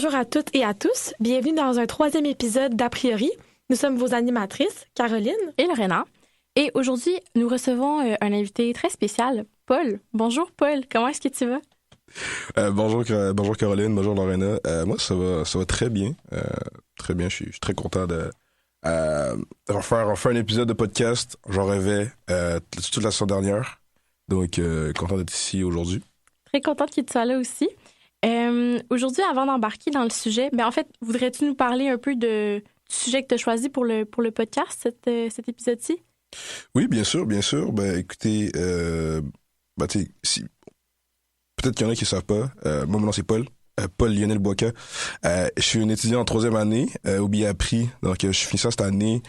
Bonjour à toutes et à tous. Bienvenue dans un troisième épisode d'A priori. Nous sommes vos animatrices, Caroline et Lorena. Et aujourd'hui, nous recevons un invité très spécial, Paul. Bonjour Paul, comment est-ce que tu vas? Bonjour Caroline, bonjour Lorena. Moi, ça va très bien. Très bien, je suis très content de refaire un épisode de podcast. J'en rêvais toute la semaine dernière. Donc, content d'être ici aujourd'hui. Très contente que tu sois là aussi. Aujourd'hui, avant d'embarquer dans le sujet, en fait, voudrais-tu nous parler un peu du sujet que tu as choisi pour le podcast, cet épisode-ci? Oui, bien sûr. Écoutez, peut-être qu'il y en a qui ne savent pas. Moi, mon nom, c'est Paul. Paul Lionel Boisca. Je suis un étudiant en troisième année au BIAPRI. Donc, je finis ça cette année.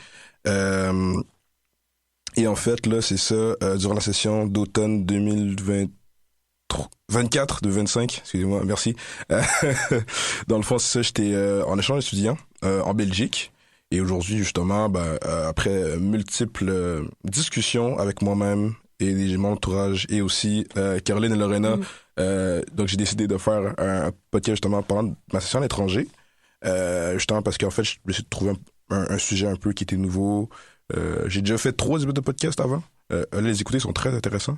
Et en fait, là, c'est ça, durant la session d'automne 2024, 25, excusez-moi, merci. Dans le fond, c'est ça, j'étais en échange étudiant en Belgique. Et aujourd'hui, justement, après multiples discussions avec moi-même et mon entourage et aussi Caroline et Lorena, donc j'ai décidé de faire un podcast justement pendant ma session à l'étranger. Justement parce qu'en fait, je me suis trouvé un sujet un peu qui était nouveau. J'ai déjà fait 3 épisodes de podcast avant. Les écouter sont très intéressants.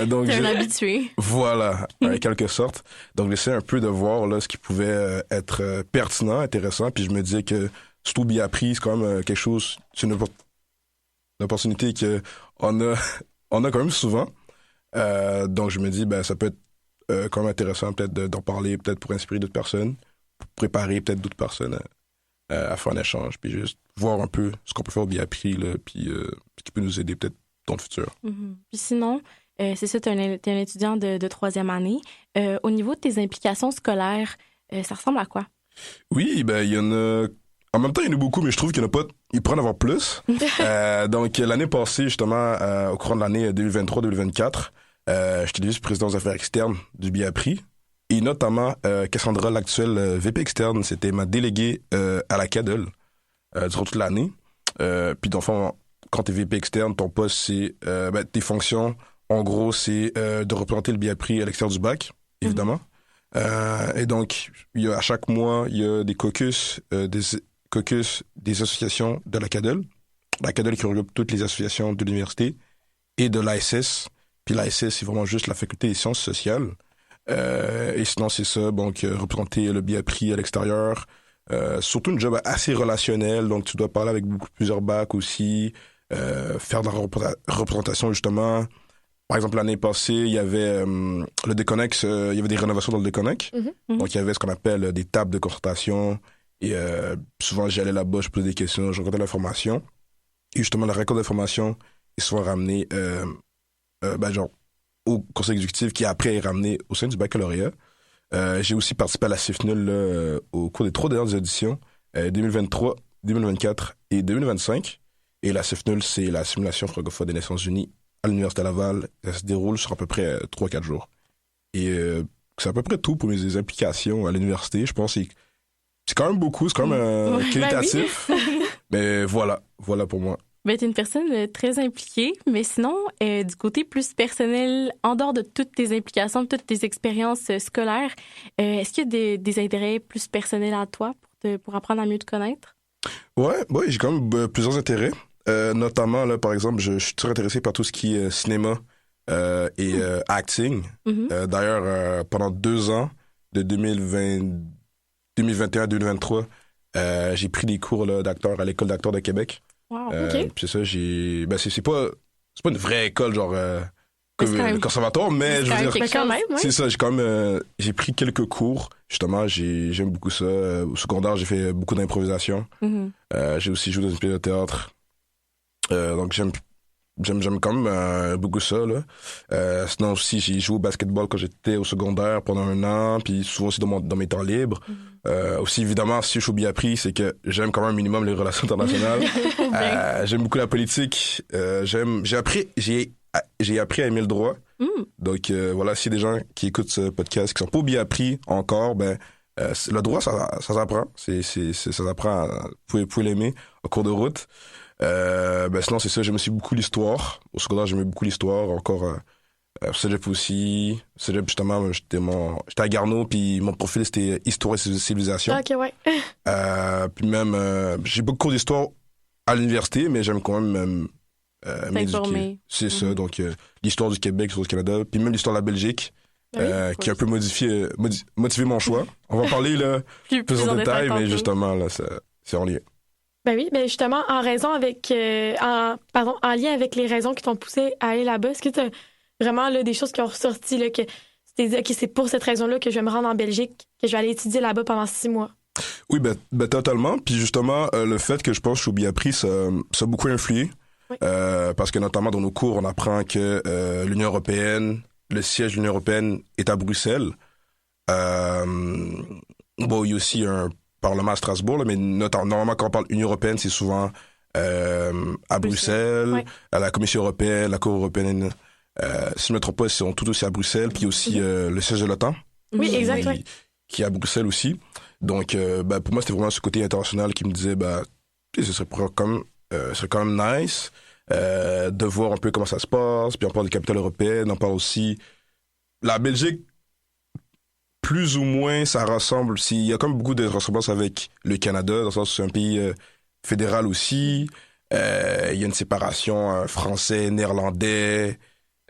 Donc t'es un habitué. Voilà, en quelque sorte. Donc j'essaie un peu de voir là ce qui pouvait être pertinent, intéressant. Puis je me disais que surtout bien appris, c'est quand même quelque chose, c'est une opportunité qu'on a quand même souvent. Donc je me dis ça peut être quand même intéressant peut-être d'en parler, peut-être pour inspirer d'autres personnes, pour préparer peut-être d'autres personnes à faire un échange, puis juste voir un peu ce qu'on peut faire au BIAPRI, là, puis ce qui peut nous aider peut-être dans le futur. Mm-hmm. Puis sinon, c'est ça, t'es un étudiant de troisième année. Au niveau de tes implications scolaires, ça ressemble à quoi? Oui, il y en a... En même temps, il y en a beaucoup, mais je trouve qu'il y en a pas... Il pourrait en avoir plus. Donc, l'année passée, justement, au courant de l'année 2023-2024, j'étais vice-président des affaires externes du BIAPRI. Et notamment, Cassandra, l'actuelle VP externe, c'était ma déléguée à la CADEL durant toute l'année. Puis, dans le fond, quand t'es VP externe, ton poste, c'est... tes fonctions, en gros, c'est de représenter le BIAPRI à l'extérieur du bac, évidemment. Et donc, à chaque mois, il y a des caucus des associations de la CADEL. La CADEL qui regroupe toutes les associations de l'université et de l'ASS. Puis l'ASS, c'est vraiment juste la faculté des sciences sociales. Et sinon, c'est ça, donc représenter le BIAPRI à l'extérieur. Surtout une job assez relationnelle, donc tu dois parler avec plusieurs bacs aussi, faire de la représentation justement. Par exemple, l'année passée, il y avait le Déconnex, il y avait des rénovations dans le Déconnex. Mm-hmm. Donc, il y avait ce qu'on appelle des tables de consultation. Et souvent, j'allais là-bas, je posais des questions, je racontais l'information. Et justement, la récolte d'informations est souvent ramenée au conseil exécutif qui après est ramené au sein du baccalauréat. J'ai aussi participé à la CIFNUL au cours des 3 dernières éditions, 2023, 2024 et 2025. Et la CIFNUL, c'est la simulation francophone des Nations Unies à l'Université Laval. Ça se déroule sur à peu près 3-4 jours. Et c'est à peu près tout pour mes implications à l'université. Je pense que c'est quand même beaucoup, c'est quand même qualitatif. Oui. Mais voilà pour moi. T'es une personne très impliquée, mais sinon, du côté plus personnel, en dehors de toutes tes implications, toutes tes expériences scolaires, est-ce qu'il y a des intérêts plus personnels à toi pour apprendre à mieux te connaître? Ouais, j'ai quand même plusieurs intérêts. Notamment, là, par exemple, je suis très intéressé par tout ce qui est cinéma et acting. Mm-hmm. D'ailleurs, pendant 2 ans, de 2021 à 2023, j'ai pris des cours là, d'acteur à l'École d'acteurs de Québec. Wow, OK. Puis c'est ça, c'est pas une vraie école, genre, comme le conservatoire, mais je veux dire... Quand même, ouais. C'est ça, j'ai pris quelques cours. Justement, j'aime beaucoup ça. Au secondaire, j'ai fait beaucoup d'improvisation. Mm-hmm. J'ai aussi joué dans une pièce de théâtre. Donc j'aime quand même beaucoup ça, là. Sinon aussi, j'ai joué au basketball quand j'étais au secondaire pendant 1 an, puis souvent aussi dans mes temps libres. Aussi, évidemment, si je suis au BIAPRI, c'est que j'aime quand même un minimum les relations internationales. J'aime beaucoup la politique. J'ai appris à aimer le droit. Donc voilà, s'il y a des gens qui écoutent ce podcast qui sont pas au BIAPRI encore, le droit, ça s'apprend. Ça s'apprend. Vous pouvez l'aimer au cours de route. Sinon, c'est ça, j'aime aussi beaucoup l'histoire. Au secondaire, j'aimais beaucoup l'histoire. Encore Cégep aussi. Cégep, justement, j'étais à Garneau, puis mon profil, c'était Histoire et civilisation. Ah, OK, ouais. Puis même, j'ai beaucoup de cours d'histoire à l'université, mais j'aime quand même m'éduquer. C'est ça, donc l'histoire du Québec, l'histoire du Canada, puis même l'histoire de la Belgique, qui a un peu motivé mon choix. On va parler là, plus en détail, mais justement, là, c'est en lien. Ben oui, ben justement, en lien avec les raisons qui t'ont poussé à aller là-bas, est-ce que tu as vraiment là, des choses qui ont ressorti, là, que tu t'es dit, OK, c'est pour cette raison-là que je vais me rendre en Belgique, que je vais aller étudier là-bas pendant 6 mois? Oui, ben totalement. Puis justement, le fait que je pense que je suis au Biapri, ça a beaucoup influé. Oui. Parce que notamment dans nos cours, on apprend que l'Union européenne, le siège de l'Union européenne est à Bruxelles. Bon, il y a aussi un Parlement à Strasbourg, là, mais normalement, quand on parle Union européenne, c'est souvent à Bruxelles, ouais. à la Commission européenne, la Cour européenne. Si je ne me trompe pas, ils sont tous aussi à Bruxelles. Puis il y a aussi le siège de l'OTAN. Oui, exact, oui. Qui est à Bruxelles aussi. Donc, pour moi, c'était vraiment ce côté international qui me disait, ce serait quand même nice de voir un peu comment ça se passe. Puis on parle des capitales européennes, on parle aussi... La Belgique, plus ou moins, ça ressemble. Il y a comme beaucoup de ressemblances avec le Canada, dans le sens où c'est un pays fédéral aussi. Il y a une séparation français, néerlandais.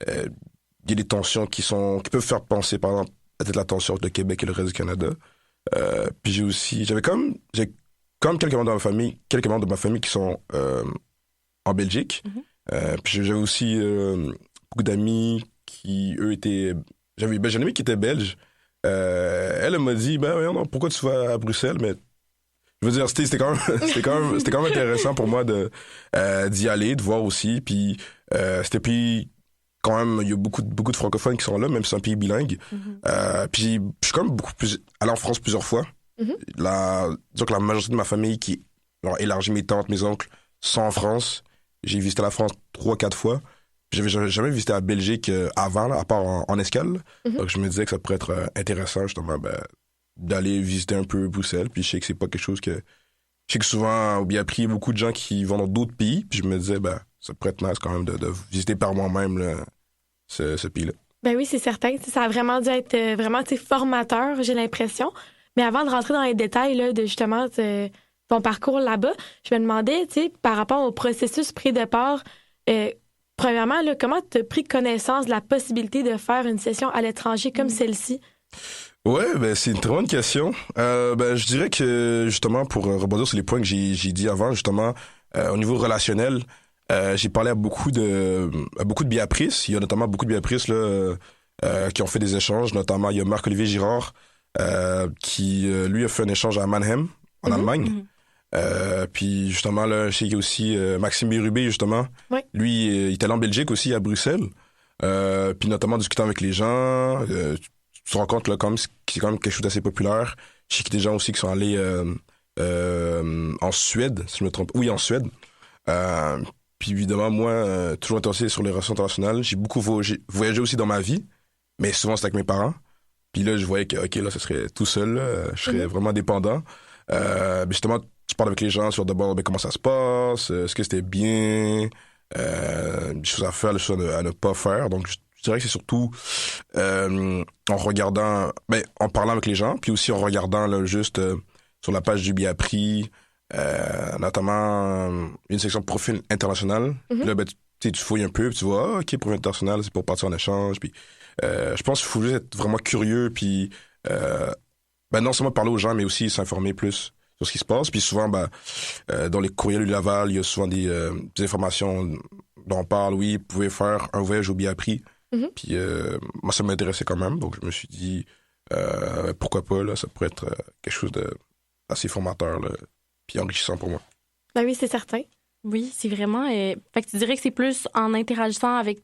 Il y a des tensions qui peuvent faire penser, par exemple, peut-être la tension entre le Québec et le reste du Canada. Puis j'ai comme quelques membres de ma famille qui sont en Belgique. Puis j'avais aussi beaucoup d'amis qui, eux, j'ai une amie qui était belge. Elle m'a dit, non, pourquoi tu vas à Bruxelles? Mais je veux dire, c'était quand même intéressant pour moi d'y aller, de voir aussi. Puis puis quand même, il y a beaucoup de francophones qui sont là, même si c'est un pays bilingue. Puis je suis quand même allé en France plusieurs fois. Disons que la majorité de ma famille qui a élargi, mes tantes, mes oncles, sont en France. J'ai visité la France 3-4 fois. J'avais jamais visité la Belgique avant, là, à part en escale. Donc je me disais que ça pourrait être intéressant, justement, d'aller visiter un peu Bruxelles. Puis je sais que c'est pas quelque chose que... Je sais que souvent, au Biapri, il y a beaucoup de gens qui vont dans d'autres pays. Puis je me disais, ça pourrait être nice quand même de visiter par moi-même là, ce pays-là. Ben oui, c'est certain. Ça a vraiment dû être vraiment formateur, j'ai l'impression. Mais avant de rentrer dans les détails là, de justement ton parcours là-bas, je me demandais, par rapport au processus pré-départ, premièrement, là, comment tu as pris connaissance de la possibilité de faire une session à l'étranger comme celle-ci? Ouais, c'est une très bonne question. Je dirais que, justement, pour rebondir sur les points que j'ai dit avant, justement, au niveau relationnel, j'ai parlé à beaucoup de Biapris. Il y a notamment beaucoup de Biapris là, qui ont fait des échanges. Notamment, il y a Marc-Olivier Girard qui, lui, a fait un échange à Mannheim, en Allemagne. Puis, justement, là, je sais qu'il y a aussi Maxime Bérubé, justement. Oui. Lui, il est allé en Belgique aussi, à Bruxelles. Puis, notamment, discutant avec les gens... tu te rends compte là, que c'est quand même quelque chose d'assez populaire. Je sais qu'il y a des gens aussi qui sont allés en Suède, si je me trompe. Oui, en Suède. Puis évidemment, moi, toujours intéressé sur les relations internationales. J'ai beaucoup voyagé aussi dans ma vie, mais souvent c'était avec mes parents. Puis là, je voyais que, OK, là, ce serait tout seul. Je serais vraiment dépendant. Justement, tu parles avec les gens sur d'abord comment ça se passe, est-ce que c'était bien, des choses à faire, des choses à ne pas faire. Donc, je dirais que c'est surtout en regardant, en parlant avec les gens, puis aussi en regardant là, juste sur la page du Biapri, notamment une section profil international. Puis là, tu fouilles un peu, puis tu vois, OK, profil international, c'est pour partir en échange. Puis je pense qu'il faut juste être vraiment curieux, puis non seulement parler aux gens, mais aussi s'informer plus sur ce qui se passe. Puis souvent, dans les courriels du Laval, il y a souvent des informations dont on parle. Oui, vous pouvez faire un voyage au Biapri. Puis moi, ça m'intéressait quand même. Donc, je me suis dit, pourquoi pas, là, ça pourrait être quelque chose d'assez formateur, là, puis enrichissant pour moi. Ben oui, c'est certain. Oui, c'est vraiment... fait que tu dirais que c'est plus en interagissant avec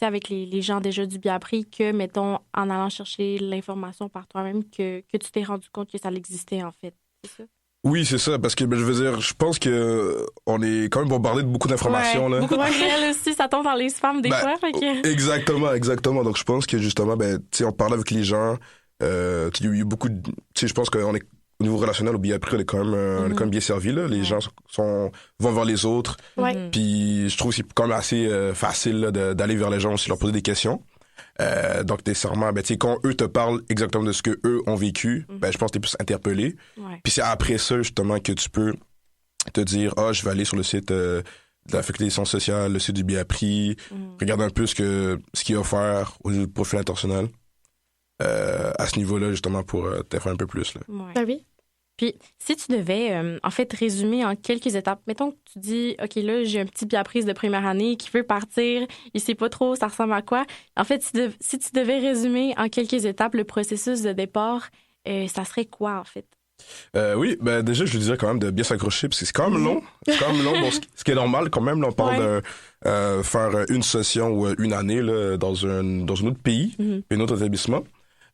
avec les gens déjà du Biapri que, mettons, en allant chercher l'information par toi-même que tu t'es rendu compte que ça existait, en fait. C'est ça? Oui, c'est ça, parce que je veux dire, je pense que on est quand même bombardé de beaucoup d'informations. Ouais, là. Beaucoup de courriels aussi, ça tombe dans les spams des fois. Fait que... Exactement. Donc je pense que justement, on parle avec les gens. Il y a beaucoup de... je pense qu'on est au niveau relationnel au Biapri, on est quand même bien servi. Là. Les gens vont vers les autres. Puis je trouve que c'est quand même assez facile là, d'aller vers les gens aussi, leur poser des questions. Donc, nécessairement, ben, tu sais, quand eux te parlent exactement de ce que eux ont vécu, ben, je pense que t'es plus interpellé. Ouais. Puis c'est après ça, justement, que tu peux te dire, je vais aller sur le site de la Faculté des sciences sociales, le site du Biapri, regarder un peu ce qu'il y a offert au profil international. À ce niveau-là, justement, pour t'informer un peu plus. Là. Ouais. Ben oui. Puis, si tu devais, en fait, résumer en quelques étapes, mettons que tu dis, OK, là, j'ai un petit Biaprise de première année qui veut partir, il sait pas trop ça ressemble à quoi. En fait, si tu devais résumer en quelques étapes le processus de départ, ça serait quoi, en fait? Oui, ben déjà, je lui dirais quand même de bien s'accrocher, parce que c'est quand même long. C'est quand même long. Bon, ce qui est normal quand même, là, on parle de faire une session ou une année là, dans un autre pays, un autre établissement.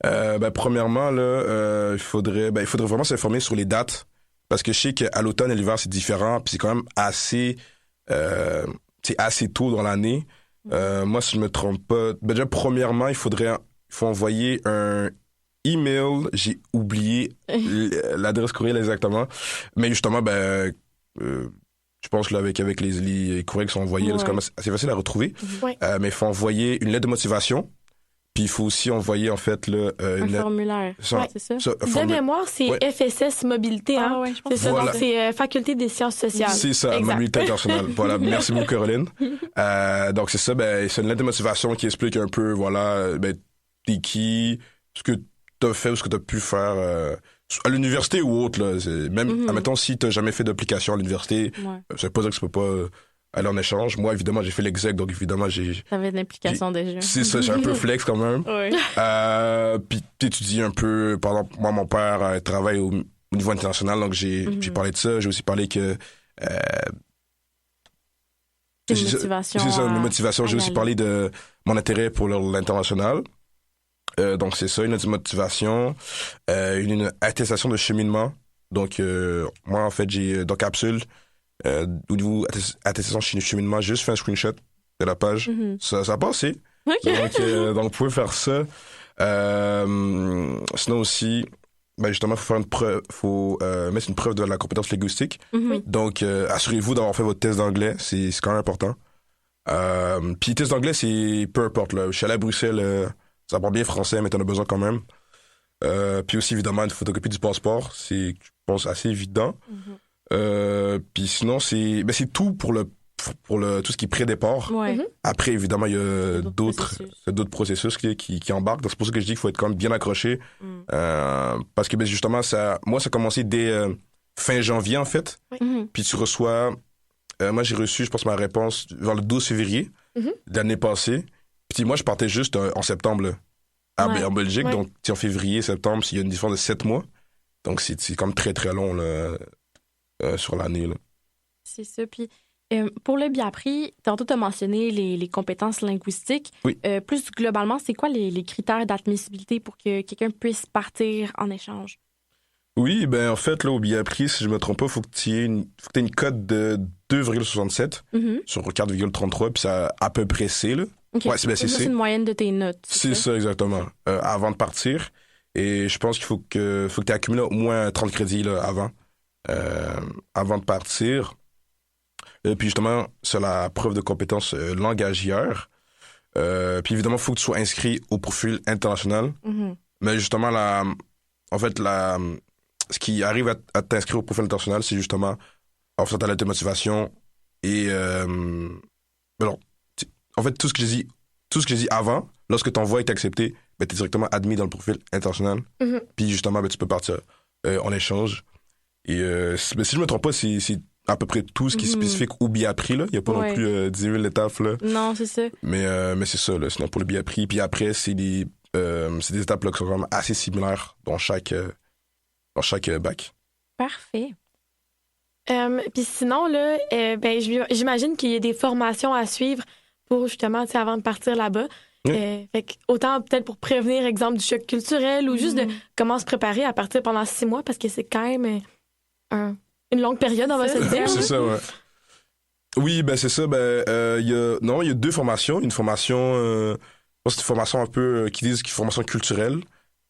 Ben, premièrement, là, il faudrait vraiment s'informer sur les dates, parce que je sais qu'à l'automne et l'hiver, c'est différent, puis c'est quand même assez tôt dans l'année. Moi, si je me trompe pas, ben déjà, premièrement, il faut envoyer un email, j'ai oublié l'adresse courriel exactement, mais justement, ben, je pense que là, avec les courriels qui sont envoyés, là, c'est quand même assez facile à retrouver. Mais il faut envoyer une lettre de motivation. Puis il faut aussi envoyer, en fait, là, un formulaire. C'est ça? De mémoire, c'est FSS Mobilité. Hein? Ouais, je pense c'est ça, donc c'est Faculté des sciences sociales. C'est ça, exact. Mobilité internationale. Voilà, merci beaucoup, Caroline. Donc c'est ça, ben, c'est une lettre de motivation qui explique un peu, voilà, ben, t'es qui, ce que t'as fait ou ce que t'as pu faire à l'université ou autre, là. Même, admettons, si t'as jamais fait d'application à l'université, ça veut pas dire que tu peux pas aller en échange. Moi, évidemment, j'ai fait l'exec, donc évidemment, T'avais de l'implication déjà. C'est ça, j'ai un peu flex quand même. Puis t'étudies un peu. Par exemple, moi, mon père travaille au niveau international, donc j'ai parlé de ça. J'ai aussi parlé que... motivation. C'est ça, une motivation. J'ai aussi parlé de mon intérêt pour l'international. Donc, c'est ça, une motivation. Une attestation de cheminement. Donc, moi, en fait, j'ai dans Capsule... au niveau attestation cheminement, j'ai juste fait un screenshot de la page. Ça a passé. Okay. Donc, vous pouvez faire ça. Sinon aussi, ben justement, faut mettre une preuve de la compétence linguistique. Donc, assurez-vous d'avoir fait votre test d'anglais. C'est quand même important. Puis, test d'anglais, c'est peu importe. Là. Je suis allé à Bruxelles, ça parle bien français, mais t'en as besoin quand même. Puis aussi, évidemment, une photocopie du passeport. C'est, je pense, assez évident. Puis sinon, c'est tout pour tout ce qui est pré-départ. Après, évidemment, il y a d'autres processus qui embarquent. Donc, c'est pour ça que je dis qu'il faut être quand même bien accroché. Parce que, ben, justement, moi, ça a commencé dès fin janvier, en fait. Puis tu reçois... moi, j'ai reçu, je pense, ma réponse vers le 12 février de l'année passée. Puis moi, je partais juste en septembre, là, en Belgique. Donc, en février, septembre, il y a une différence de 7 mois. Donc, c'est quand même très, très long, là. Sur l'année. Là. C'est ça. Puis, pour le Biapri, tantôt, tu as mentionné les compétences linguistiques. Oui. Plus globalement, c'est quoi les critères d'admissibilité pour que quelqu'un puisse partir en échange? Oui, ben en fait, là, au Biapri, si je me trompe pas, faut que tu aies une cote de 2,67 sur 4,33, puis ça à peu près C, là. Okay. Ouais, c'est une moyenne de tes notes. C'est ça, exactement. Avant de partir. Et je pense qu'il faut que tu aies accumulé au moins 30 crédits là, avant de partir. Puis justement, c'est la preuve de compétence langagière. Puis évidemment, il faut que tu sois inscrit au profil international. Mais justement, ce qui arrive à t'inscrire au profil international, c'est justement en fait ta lettre de motivation et en fait tout ce que j'ai dit avant, lorsque ton envoi est accepté, ben, t'es directement admis dans le profil international. Puis justement, ben, tu peux partir en échange. Et si je me trompe pas, c'est à peu près tout ce qui est spécifique au Biapri, là. Il n'y a pas non plus 10 000 étapes, là. Non, c'est ça. Mais c'est ça, là. Sinon, pour le Biapri. Puis après, c'est des étapes là, qui sont quand même assez similaires dans chaque bac. Parfait. Puis sinon, là, ben, j'imagine qu'il y a des formations à suivre pour justement, avant de partir là-bas. Fait que autant peut-être pour prévenir, exemple, du choc culturel ou juste de comment se préparer à partir pendant 6 mois parce que c'est quand même une longue période, on va se le dire. C'est ça, ouais. Oui, ben c'est ça. Ben, il y a 2 formations. Une formation, c'est une formation un peu qui disent formation culturelle,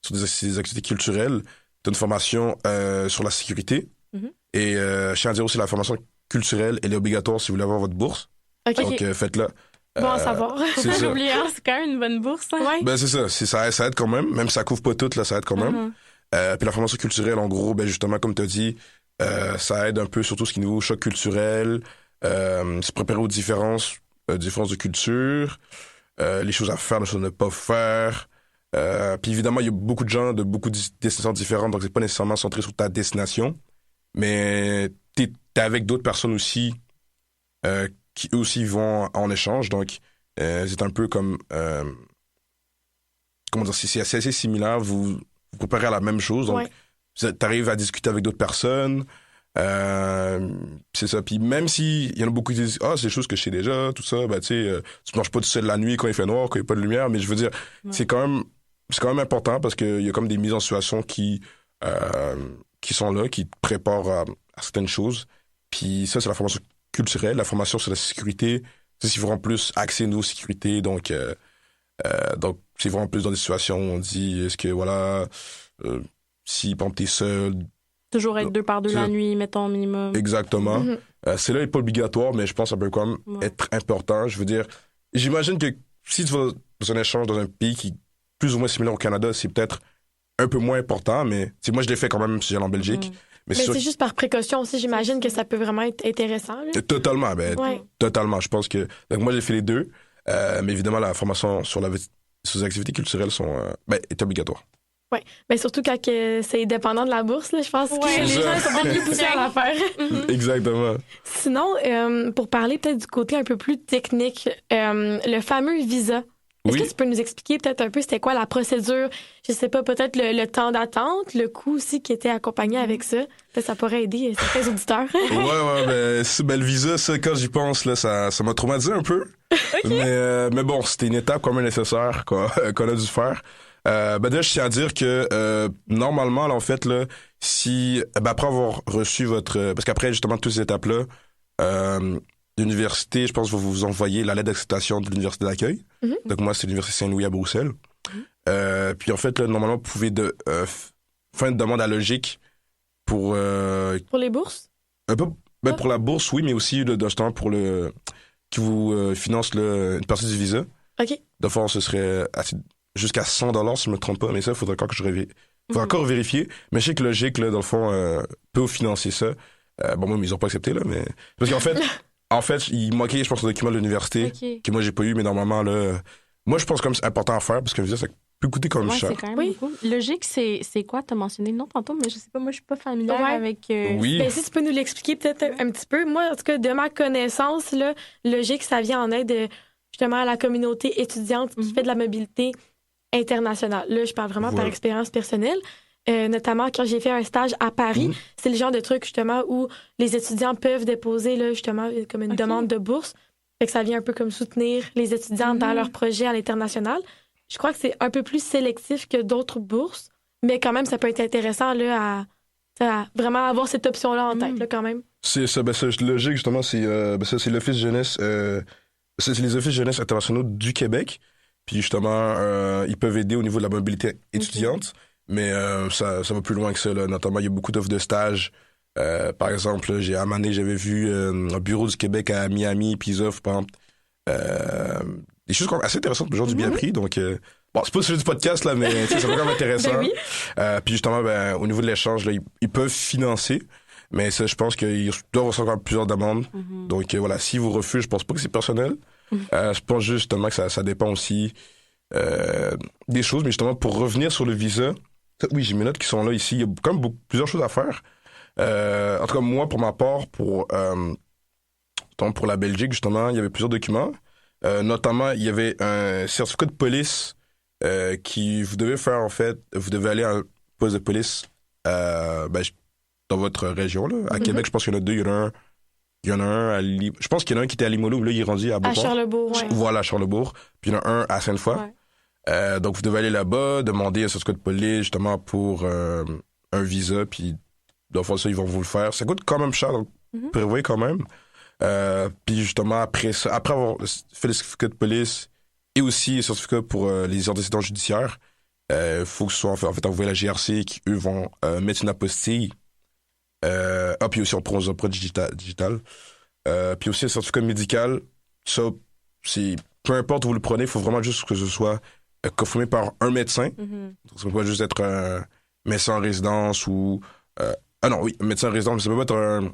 sur des activités culturelles. T'as une formation sur la sécurité. Et je tiens à dire aussi la formation culturelle, elle est obligatoire si vous voulez avoir votre bourse. Donc faites-la. Bon à savoir. C'est ça. J'oublie, c'est quand même une bonne bourse. Hein? Ouais. Ben, c'est ça. Ça aide quand même si ça couvre pas tout, là, ça aide quand même. Puis la formation culturelle, en gros, ben, justement, comme tu as dit, ça aide un peu, surtout ce qui est niveau choc culturel, se préparer aux différences de culture, les choses à faire, les choses à ne pas faire. Puis évidemment, il y a beaucoup de gens de beaucoup de destinations différentes, donc c'est pas nécessairement centré sur ta destination, mais t'es avec d'autres personnes aussi qui eux aussi vont en échange, donc c'est un peu comme comment dire, c'est assez similaire, vous préparez à la même chose, donc t'arrives à discuter avec d'autres personnes, c'est ça. Puis même si il y en a beaucoup qui disent c'est des choses que je sais déjà, tout ça, ben tu sais, tu manges pas tout seul la nuit quand il fait noir, quand il n'y a pas de lumière, mais je veux dire, c'est quand même important parce qu'il y a comme des mises en situation qui sont là, qui te préparent à certaines choses. Puis ça, c'est la formation culturelle. La formation sur la sécurité, c'est vraiment plus axé nos sécurité. Donc c'est vraiment plus dans des situations où on dit, est-ce que, voilà, si, par exemple, t'es seul... Toujours être 2 par 2 la nuit, mettons, minimum. Exactement. Celle-là n'est pas obligatoire, mais je pense que ça peut quand même être important. Je veux dire, j'imagine que si tu vas dans un échange dans un pays qui est plus ou moins similaire au Canada, c'est peut-être un peu moins important, mais moi, je l'ai fait quand même si j'allais en Belgique. Mais c'est juste par précaution aussi, j'imagine que ça peut vraiment être intéressant. Là. Totalement, totalement. Je pense que... Donc moi, j'ai fait les deux, mais évidemment, la formation sur les activités culturelles est obligatoire. Oui, mais surtout quand c'est dépendant de la bourse, là, je pense que les gens sont bien plus poussés à la faire. Exactement. Sinon, pour parler peut-être du côté un peu plus technique, le fameux visa. Est-ce que tu peux nous expliquer peut-être un peu c'était quoi la procédure? Je sais pas, peut-être le temps d'attente, le coût aussi qui était accompagné avec ça. Peut-être ça pourrait aider certains auditeurs. Le visa, ça, quand j'y pense, là, ça m'a traumatisé un peu. Mais bon, c'était une étape quand même nécessaire qu'on a dû faire. Déjà, je tiens à dire que normalement, là, en fait, là, si après avoir reçu votre... parce qu'après, justement, toutes ces étapes-là, l'université, je pense, va vous envoyer la lettre d'acceptation de l'université d'accueil. Donc moi, c'est l'université Saint-Louis à Bruxelles. Puis en fait, là, normalement, vous pouvez faire une demande à Logique pour... Pour les bourses? Pour la bourse, oui, mais aussi justement pour qui vous finance une partie du visa. OK. De fond, ce serait jusqu'à 100 $, si je me trompe pas, mais ça, il faudrait encore que faudrait encore vérifier. Mais je sais que Logique, là, dans le fond, peut financer ça. Moi, ils ont pas accepté, là, mais... Parce qu'en fait... il manquait, je pense, un document de l'université que moi, j'ai pas eu, mais normalement, là... Moi, je pense que c'est important à faire parce que ça peut coûter quand même cher. C'est quand même beaucoup. Logique, c'est quoi? T'as mentionné le nom tantôt, mais je sais pas, moi, je suis pas familière avec... Oui. Ben, si tu peux nous l'expliquer peut-être un petit peu. Moi, en tout cas, de ma connaissance, là, Logique, ça vient en aide justement à la communauté étudiante qui fait de la mobilité internationale. Là, je parle vraiment par expérience personnelle. Notamment quand j'ai fait un stage à Paris, c'est le genre de truc justement où les étudiants peuvent déposer là, justement comme une demande de bourse. Fait que ça vient un peu comme soutenir les étudiants dans leur projet à l'international. Je crois que c'est un peu plus sélectif que d'autres bourses, mais quand même, ça peut être intéressant là, à vraiment avoir cette option-là en tête là, quand même. C'est ça, c'est logique justement, c'est l'Office jeunesse, c'est les Offices jeunesse internationaux du Québec. Puis justement, ils peuvent aider au niveau de la mobilité étudiante. Mais ça va plus loin que ça, là. Notamment, il y a beaucoup d'offres de stage. Par exemple, à un moment donné, j'avais vu un bureau du Québec à Miami, puis ils offrent, par exemple, des choses assez intéressantes pour les gens du bien pris. Donc, c'est pas le sujet du podcast, là, mais ça va quand même intéressant. Puis justement, au niveau de l'échange, là, ils peuvent financer. Mais ça, je pense qu'ils doivent recevoir plusieurs demandes. Donc, voilà, si vous refusez, je pense pas que c'est personnel. Je pense justement que ça dépend aussi des choses. Mais justement, pour revenir sur le visa... Oui, j'ai mes notes qui sont là ici. Il y a quand même plusieurs choses à faire. En tout cas, moi, pour ma part, pour la Belgique, justement, il y avait plusieurs documents. Notamment, il y avait un certificat de police qui vous devez faire, en fait. Vous devez aller à un poste de police dans votre région. Là. À Québec, je pense qu'il y en a deux. Il y en a un je pense qu'il y en a un qui était à Limoilou, là, il est rendu à Beauport. À Charlebourg, oui. Voilà, à Charlebourg. Puis il y en a un à Sainte-Foy. Donc, vous devez aller là-bas, demander un certificat de police, justement, pour un visa, puis dans le fond, ça, ils vont vous le faire. Ça coûte quand même cher, donc prévoyez quand même. Puis justement, après avoir fait le certificat de police et aussi le certificat pour les antécédents judiciaires, faut que ce soit en fait envoyé à la GRC qui, eux, vont mettre une apostille. Puis aussi, on prend un empreinte digital. Puis aussi, un certificat médical, ça, peu importe où vous le prenez, il faut vraiment juste que ce soit confirmé par un médecin. Ça ne peut pas juste être un médecin en résidence ou... ah non, oui, un médecin en résidence, mais ça peut pas être un...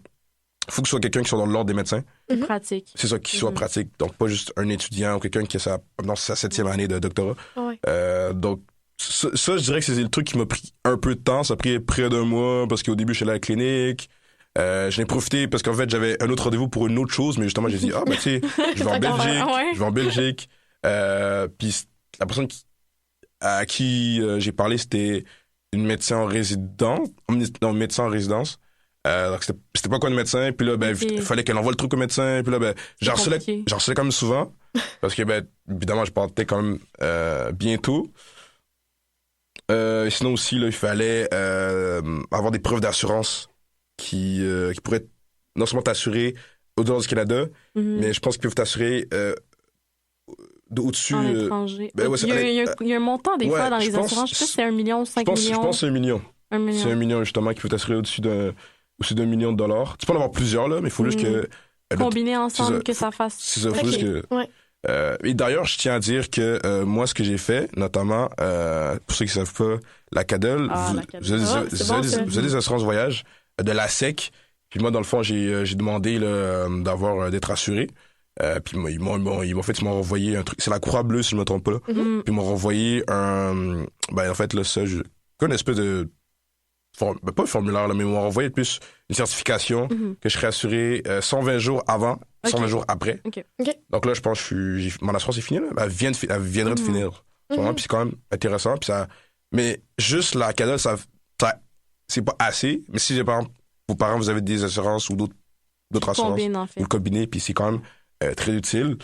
Il faut que ce soit quelqu'un qui soit dans l'ordre des médecins. Pratique. C'est ça, qui soit pratique. Donc, pas juste un étudiant ou quelqu'un qui a dans sa 7e année de doctorat. Donc, ça, je dirais que c'est le truc qui m'a pris un peu de temps. Ça a pris près d'un mois parce qu'au début, je suis allé à la clinique. J'en ai profité parce qu'en fait, j'avais un autre rendez-vous pour une autre chose, mais justement, j'ai dit, tu sais, je vais en Belgique. Je vais en Belgique. Puis la personne à qui j'ai parlé, c'était une médecin en résidence. Non, médecin en résidence. Donc c'était pas quoi de médecin, puis là, il fallait qu'elle envoie le truc au médecin, puis là, j'en recevais quand même souvent, parce que, évidemment, je partais quand même bientôt. Sinon aussi, là, il fallait avoir des preuves d'assurance qui pourraient non seulement t'assurer au-dehors du Canada, mais je pense qu'ils peuvent t'assurer au-dessus. En étranger. Il y a un montant, des fois, dans les assurances. Je sais pas si c'est 1 million ou 5 millions. Je pense que c'est 1 million. C'est 1 million, justement, qui peut t'assurer au-dessus d'1 million de dollars. Tu peux en avoir plusieurs, là, mais il faut juste que... Combiner ensemble, que ça fasse... C'est ça, il faut juste que... Et d'ailleurs, je tiens à dire que moi, ce que j'ai fait, notamment, pour ceux qui ne savent pas, la CADEL, vous avez des assurances voyage de la SEC. Puis moi, dans le fond, j'ai demandé d'être assuré. Puis ils m'ont renvoyé un truc. C'est la Croix-Bleue, si je ne me trompe pas. Puis ils m'ont renvoyé en fait, là, ça, une espèce de... pas un formulaire, là, mais ils m'ont renvoyé plus une certification que je serais assuré 120 jours avant, 120 jours après. Donc là, je pense que mon assurance est finie. Là. Elle viendrait de finir. Puis c'est quand même intéressant. Puis mais juste la CADEL, ça c'est pas assez. Mais si, par exemple, vos parents, vous avez des assurances ou d'autres assurances, vous le combinez, puis c'est quand même très utile.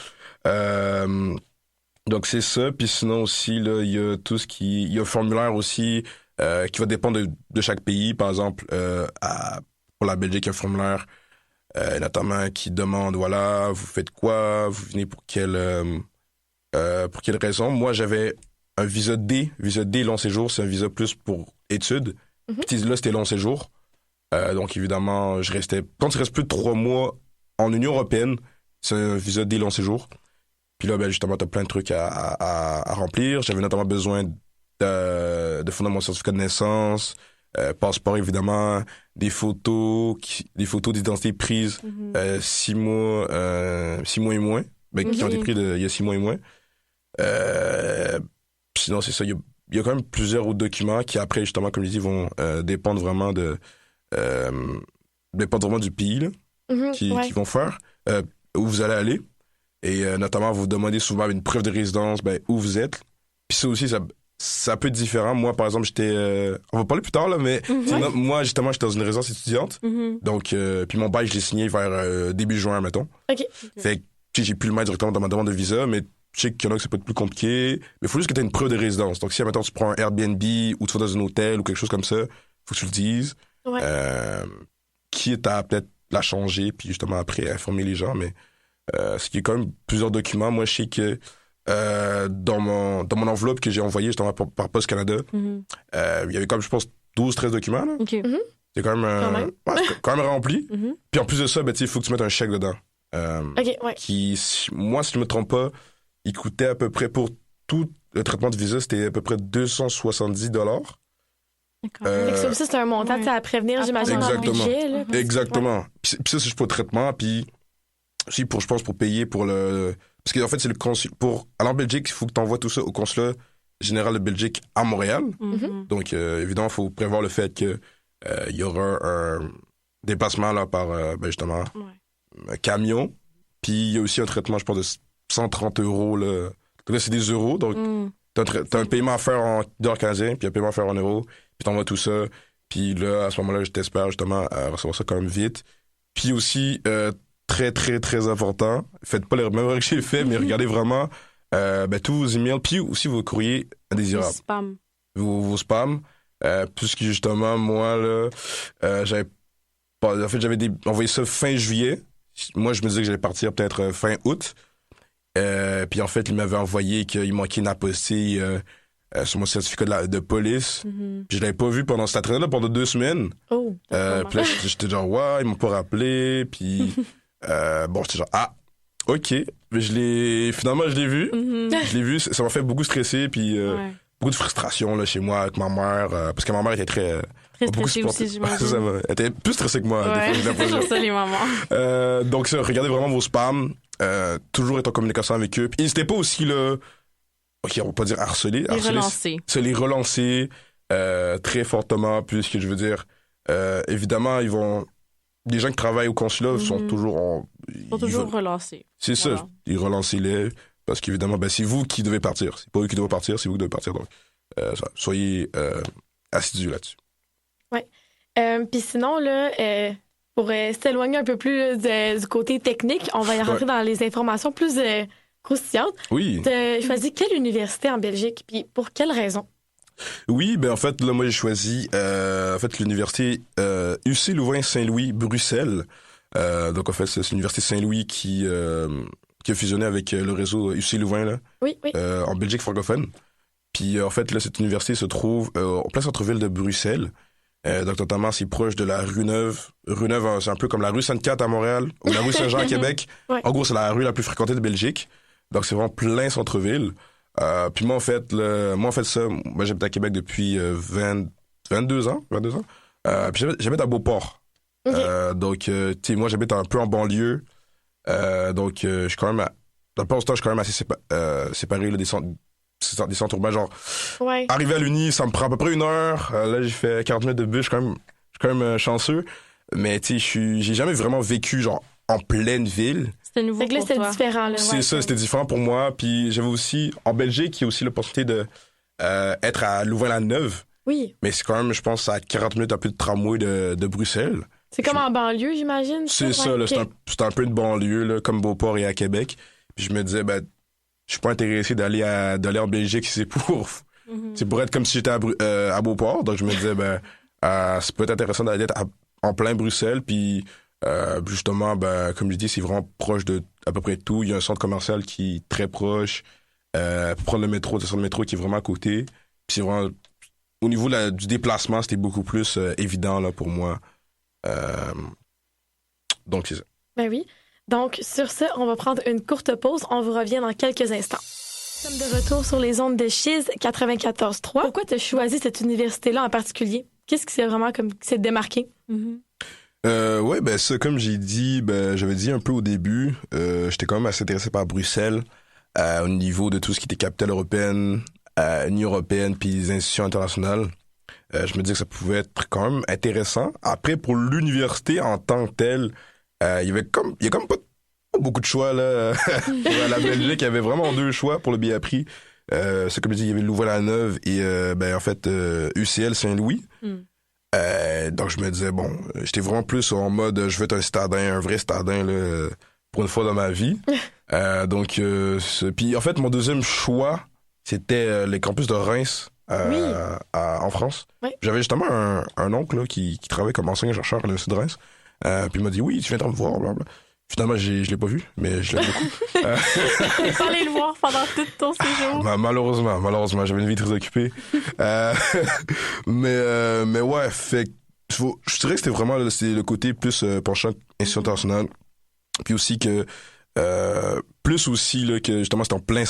Donc c'est ça. Puis sinon aussi, là, il y a tout ce qui... Il y a un formulaire aussi... qui va dépendre de chaque pays. Par exemple, pour la Belgique, il y a un formulaire notamment qui demande, voilà, vous faites quoi, vous venez pour quelle raison. Moi, j'avais un visa D. Visa D, long séjour, c'est un visa plus pour études. Puis là, c'était long séjour. Donc, évidemment, quand tu restes plus de 3 mois en Union européenne, c'est un visa D, long séjour. Puis là, justement, tu as plein de trucs à remplir. J'avais notamment besoin de fournir mon certificat de naissance, passeport évidemment, des photos d'identité prises 6 mois et moins, qui ont été prises il y a 6 mois et moins. Sinon, c'est ça, il y a quand même plusieurs autres documents qui après, justement, comme je dis, vont dépendre vraiment du pays là, qui vont faire, où vous allez aller. Et notamment, vous demandez souvent une preuve de résidence, où vous êtes. Puis ça aussi, ça peut être différent. Moi, par exemple, on va parler plus tard, là, mais moi, justement, j'étais dans une résidence étudiante. Donc, puis mon bail, je l'ai signé vers début juin, mettons. Fait que j'ai pu le mettre directement dans ma demande de visa, mais je sais qu'il y en a que ça peut être plus compliqué. Mais il faut juste que tu aies une preuve de résidence. Donc, si, mettons, tu prends un Airbnb ou tu vas dans un hôtel ou quelque chose comme ça, faut que tu le dises. Quitte à peut-être la changer, puis justement, après, informer les gens. Mais ce qui est quand même plusieurs documents. Moi, je sais que dans mon enveloppe que j'ai envoyée justement par Post Canada, il y avait comme, je pense, 12-13 documents. Là. C'est quand même, quand même rempli. Puis en plus de ça, il faut que tu mettes un chèque dedans. Qui, moi, si je ne me trompe pas, il coûtait à peu près pour tout le traitement de visa, c'était à peu près $270. Ça, c'est un montant à prévenir, j'imagine, dans le budget. Là. Exactement. Puis ça, c'est juste pour le traitement. Puis aussi, je pense, pour payer pour le... Parce qu'en fait, c'est le consul... Pour aller en Belgique, il faut que tu envoies tout ça au consulat général de Belgique à Montréal. Donc, évidemment, il faut prévoir le fait que il y aura un déplacement là, par, justement, un camion. Puis, il y a aussi un traitement, je pense, de 130 €. Là, c'est des euros. Donc, t'as un paiement à faire en dollars canadiens, puis un paiement à faire en euros. Puis, t'envoies tout ça. Puis là, à ce moment-là, je t'espère, justement, recevoir ça quand même vite. Puis aussi... très, très, très important. Faites pas les mêmes erreurs que j'ai fait, mais regardez vraiment tous vos emails, puis aussi vos courriers indésirables. Spam. Vos spams. Puisque justement, moi, là, j'avais envoyé ça fin juillet. Moi, je me disais que j'allais partir peut-être fin août. Puis en fait, il m'avait envoyé qu'il manquait une apostille sur mon certificat de police. Puis je l'avais pas vu pendant cette traînée là pendant 2 semaines. Puis là, j'étais genre, ouais, ils m'ont pas rappelé. Puis... j'étais genre, OK. Finalement, je l'ai vu. Mhm. Je l'ai vu, ça m'a fait beaucoup stresser, puis Ouais. beaucoup de frustration là, chez moi avec ma mère, parce que ma mère était très... Très beaucoup stressée aussi, supportée. j'imagine. Elle était plus stressée que moi. des fois, Ouais, j'ai c'est l'impression. toujours ça, les mamans. Donc, ça, regardez vraiment vos spams. Toujours être en communication avec eux. Puis n'hésitez pas aussi, là, ok, on va pas dire harceler. Les Harceler, relancer. c'est les relancer très fortement. Puis ce que je veux dire, évidemment, les gens qui travaillent au consulat sont toujours... Ils sont toujours relancés. C'est ça, Voilà. ils relancez-les. Parce qu'évidemment, c'est vous qui devez partir. C'est pas eux qui doivent partir, c'est vous qui devez partir. Donc, soyez assidus là-dessus. Puis sinon, là, pour s'éloigner un peu plus là, du côté technique, on va y rentrer dans les informations plus croustillantes. Oui. Tu as choisi quelle université en Belgique, puis pour quelle raison? Oui, en fait, là, moi, j'ai choisi l'université UC Louvain-Saint-Louis, Bruxelles. Donc, en fait, c'est l'université Saint-Louis qui a fusionné avec le réseau UC Louvain, là, Oui. en Belgique francophone. Puis, en fait, là, cette université se trouve en plein centre-ville de Bruxelles. Donc, notamment, c'est proche de la rue Neuve. Rue Neuve, c'est un peu comme la rue Sainte-Cat à Montréal ou la rue Saint-Jean à Québec. Ouais. En gros, c'est la rue la plus fréquentée de Belgique. Donc, c'est vraiment plein centre-ville. Puis moi, en fait, moi, j'habite à Québec depuis 22 ans. Puis j'habite à Beauport. Ok. Donc, tu sais, moi, j'habite un peu en banlieue. Donc, je suis quand même... Dans le temps, je suis quand même assez séparé là, des centres urbains. Genre, Ouais. arriver à l'Uni, ça me prend à peu près 1 heure. Là, j'ai fait 40 minutes de bus. Je suis quand même chanceux. Mais, tu sais, j'ai jamais vraiment vécu, genre, en pleine ville. C'était nouveau Fait que là, pour c'était toi. différent. Là, C'est ouais, ça, c'était différent pour moi. Puis j'avais aussi, en Belgique, il y a aussi l'opportunité de être à Louvain-la-Neuve. Oui. Mais c'est quand même, je pense, à 40 minutes un peu de tramway de Bruxelles. C'est comme en banlieue, j'imagine. C'est ça, là, ok. c'est un peu de banlieue, là, comme Beauport et à Québec. Puis je me disais, je suis pas intéressé d'aller en Belgique si c'est pour... Mhm. C'est pour être comme si j'étais à Beauport. Donc je me disais, c'est peut-être intéressant d'aller être en plein Bruxelles. Puis justement, comme je dis, c'est vraiment proche de à peu près tout. Il y a un centre commercial qui est très proche. Pour prendre le métro, le métro qui est vraiment à côté. Puis c'est vraiment... Au niveau du déplacement, c'était beaucoup plus évident là, pour moi. Donc c'est ça. Ben oui. Donc, sur ce, on va prendre une courte pause. On vous revient dans quelques instants. Nous sommes de retour sur les ondes de Chiz 94.3. Pourquoi tu as choisi cette université-là en particulier? Qu'est-ce qui s'est vraiment qui s'est démarqué? Mhm. Ouais, ça, comme j'ai dit, j'avais dit un peu au début, j'étais quand même assez intéressé par Bruxelles au niveau de tout ce qui était capitale européenne, Union européenne, puis les institutions internationales. Je me disais que ça pouvait être quand même intéressant. Après, pour l'université en tant que telle, il y a comme pas beaucoup de choix là. Pour la Belgique, il y avait vraiment 2 choix pour le billet à prix. C'est comme je dis, il y avait Louvain-la-Neuve et en fait UCL Saint-Louis. Mm. Donc je me disais j'étais vraiment plus en mode je veux être un vrai citadin là, pour une fois dans ma vie. Puis en fait mon deuxième choix c'était les campus de Reims en France. Oui. J'avais justement un oncle là, qui travaillait comme enseignant-chercheur à l'université de Reims. Puis il m'a dit oui, tu viendras me voir, blablabla. Finalement, je l'ai pas vu, mais je l'aime beaucoup. T'es pas allé le voir pendant tout ton séjour. Malheureusement, j'avais une vie très occupée. Mais ouais, je dirais que c'était vraiment c'est le côté plus penchant institution internationale. Puis aussi que plus aussi là, que justement c'était en plein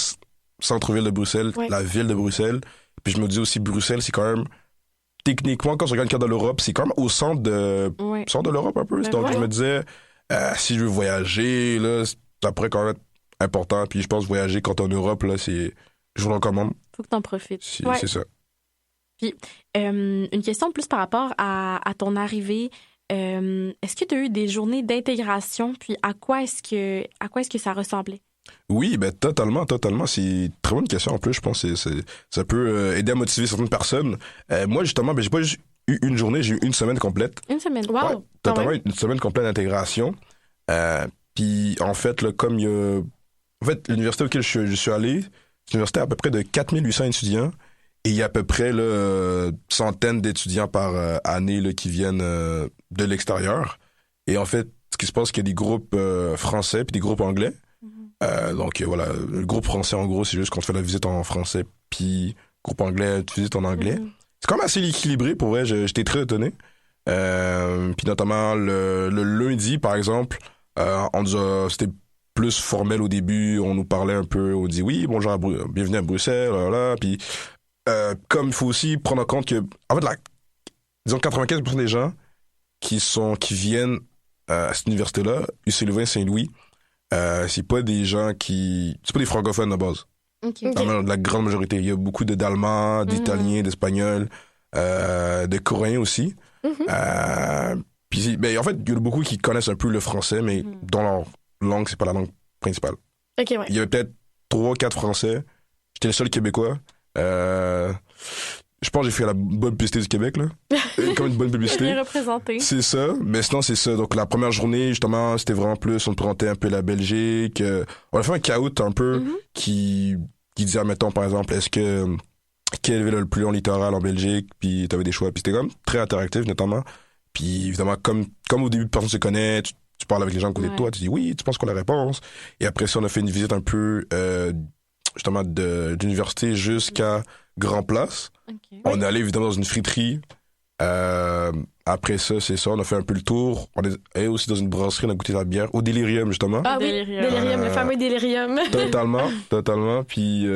centre-ville de Bruxelles, Ouais. la ville de Bruxelles. Puis je me dis aussi Bruxelles, c'est quand même techniquement quand on regarde le cadre de l'Europe, c'est quand même au centre de l'Europe un peu. Ben Donc ouais. je me disais si je veux voyager là, ça pourrait quand même être important. Puis je pense voyager quand t'es en Europe là, je vous le recommande. Faut que t'en profites. Ouais. C'est ça. Une question plus par rapport à ton arrivée. Est-ce que tu as eu des journées d'intégration? Puis à quoi est-ce que ça ressemblait? Oui, totalement. C'est une très bonne question en plus. Je pense que ça peut aider à motiver certaines personnes. Moi, justement, j'ai pas juste eu une journée, j'ai eu une semaine complète. Une semaine. Wow! Ouais, quand totalement même. une semaine complète d'intégration. Puis en fait, là, comme il y a... En fait, l'université auquel je suis allé, c'est une université à peu près de 4800 étudiants. Et il y a à peu près là, centaines d'étudiants par année là, qui viennent de l'extérieur. Et en fait, ce qui se passe, c'est qu'il y a des groupes français puis des groupes anglais. Donc voilà, le groupe français, en gros, c'est juste qu'on te fait la visite en français, puis groupe anglais, tu visites en anglais. Mhm. C'est quand même assez équilibré, pour vrai, j'étais très étonné. Puis notamment le lundi, par exemple, c'était plus formel au début. On nous parlait un peu, on dit oui, bonjour, bienvenue à Bruxelles, là. Puis, comme il faut aussi prendre en compte que, en fait, disons 95% des gens qui viennent à cette université-là, UC Louvain-Saint-Louis, c'est pas des francophones à base. OK. La grande majorité. Il y a beaucoup d'Allemands, d'Italiens, d'Espagnols, de Coréens aussi. Puis, en fait, il y en a beaucoup qui connaissent un peu le français, mais dans leur langue, c'est pas la langue principale. OK, ouais. Il y avait peut-être 3-4 Français. J'étais le seul Québécois. Je pense que j'ai fait la bonne publicité du Québec, là. Comme une bonne publicité. Bien représenté. C'est ça. Mais sinon, c'est ça. Donc, la première journée, justement, c'était vraiment plus, on te présentait un peu la Belgique. On a fait un caout un peu qui disait, mettons, par exemple, quelle ville a le plus long littoral en Belgique? Puis t'avais des choix. Puis c'était comme très interactif, notamment. Puis évidemment, comme au début, personne se connaît, tu parles avec les gens à côté de toi, tu dis oui, tu penses qu'on a la réponse. Et après ça, on a fait une visite un peu, justement, d'université jusqu'à Grand Place. Okay. On est allé évidemment dans une friterie. Après ça, c'est ça, on a fait un peu le tour. On est allé aussi dans une brasserie, on a goûté la bière. Au Délirium, justement. Ah oui, Délirium, le fameux Délirium. Totalement. Puis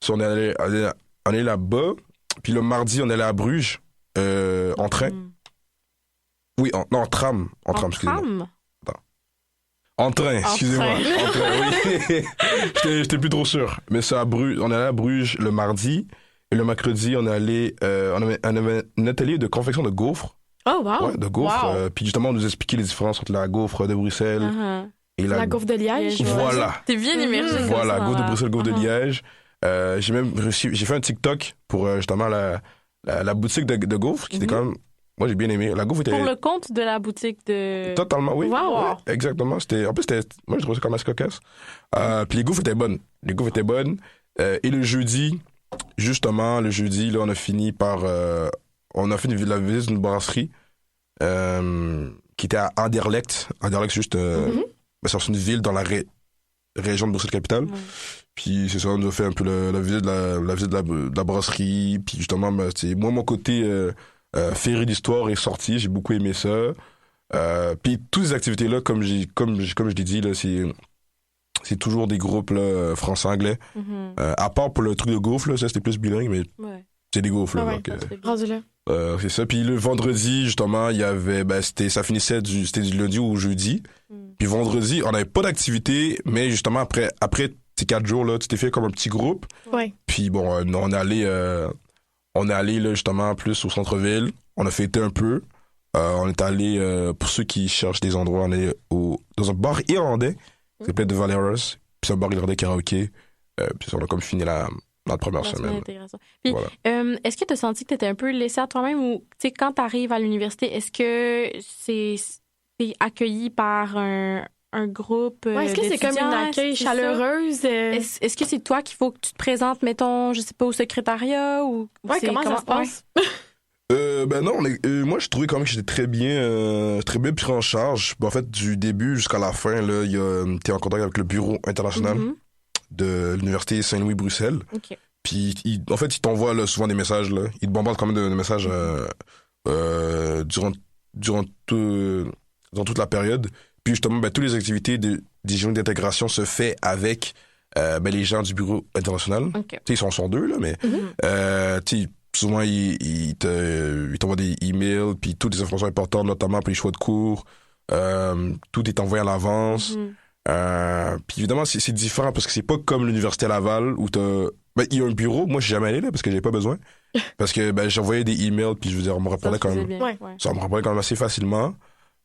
on est allé là-bas. Puis le mardi, on est allé à Bruges en train. Oui, en tram. En tram, excusez-moi. En train, excusez-moi. En train, oui. J'étais plus trop sûr. Mais c'est à Bruges. On est allé à Bruges le mardi. Et le mercredi, on est allé... on avait un atelier de confection de gaufres. Oh, wow! Ouais, de gaufres. Wow. Puis justement, on nous expliquait les différences entre la gaufre de Bruxelles et la gaufre de Liège. Voilà. T'es bien immergé. Voilà, gaufre de Bruxelles, gaufre de Liège. J'ai fait un TikTok pour justement la boutique de gaufres qui était quand même... Moi, j'ai bien aimé. La gaufre était... Pour le compte de la boutique de... Totalement, oui. Wow. Ouais, exactement. En plus, moi, je trouvais ça quand même assez cocasse. Puis les gaufres étaient bonnes. Et le jeudi, justement, là, on a fini par... on a fait la visite d'une brasserie qui était à Anderlecht. Anderlecht, c'est juste... c'est une ville dans la région de Bruxelles-Capitale. Puis c'est ça, on nous a fait un peu la visite de la brasserie. Puis justement, moi, mon côté... féerie d'histoire est sorti, j'ai beaucoup aimé ça. Puis toutes ces activités-là, comme je l'ai dit, là, c'est toujours des groupes là, français-anglais. À part pour le truc de gaufre, là, ça c'était plus bilingue, mais c'est des gaufres. Là, donc, rendu là. C'est ça. Puis le vendredi, justement, il y avait, ça finissait c'était du lundi au jeudi. Puis vendredi, on n'avait pas d'activité, mais justement après ces 4 jours là, tu t'es fait comme un petit groupe. Ouais. Puis bon, on est allé là, justement plus au centre-ville. On a fêté un peu. On est allé, pour ceux qui cherchent des endroits, on est dans un bar irlandais qui s'appelle The Valeros. Puis c'est un bar irlandais karaoké. Puis on a comme fini notre première semaine. Puis, voilà. Est-ce que tu as senti que tu étais un peu laissé à toi-même ou, tu sais, quand tu arrives à l'université, est-ce que t'es accueilli par un groupe est-ce que c'est comme une accueil chaleureuse? Est-ce que c'est toi qu'il faut que tu te présentes, mettons, je sais pas, au secrétariat ou comment ça se passe? Non, moi je trouvais quand même que j'étais très bien pris en charge. En fait, du début jusqu'à la fin, là, t'es en contact avec le bureau international de l'université Saint-Louis-Bruxelles. Okay. Puis en fait, ils t'envoient là, souvent des messages. Là. Ils te bombardent quand même de messages durant toute la période. Puis justement, toutes les activités des journées d'intégration se fait avec les gens du bureau international. Okay. Ils sont deux, là, mais souvent, ils t'envoient des emails, puis toutes les informations importantes, notamment pour les choix de cours. Tout est envoyé à l'avance. Puis évidemment, c'est différent parce que c'est pas comme l'université à Laval où il y a un bureau. Moi, je suis jamais allé là parce que j'avais pas besoin. Parce que j'envoyais des emails, puis je veux dire, on me répondait quand même. Ça me répondait quand même assez facilement.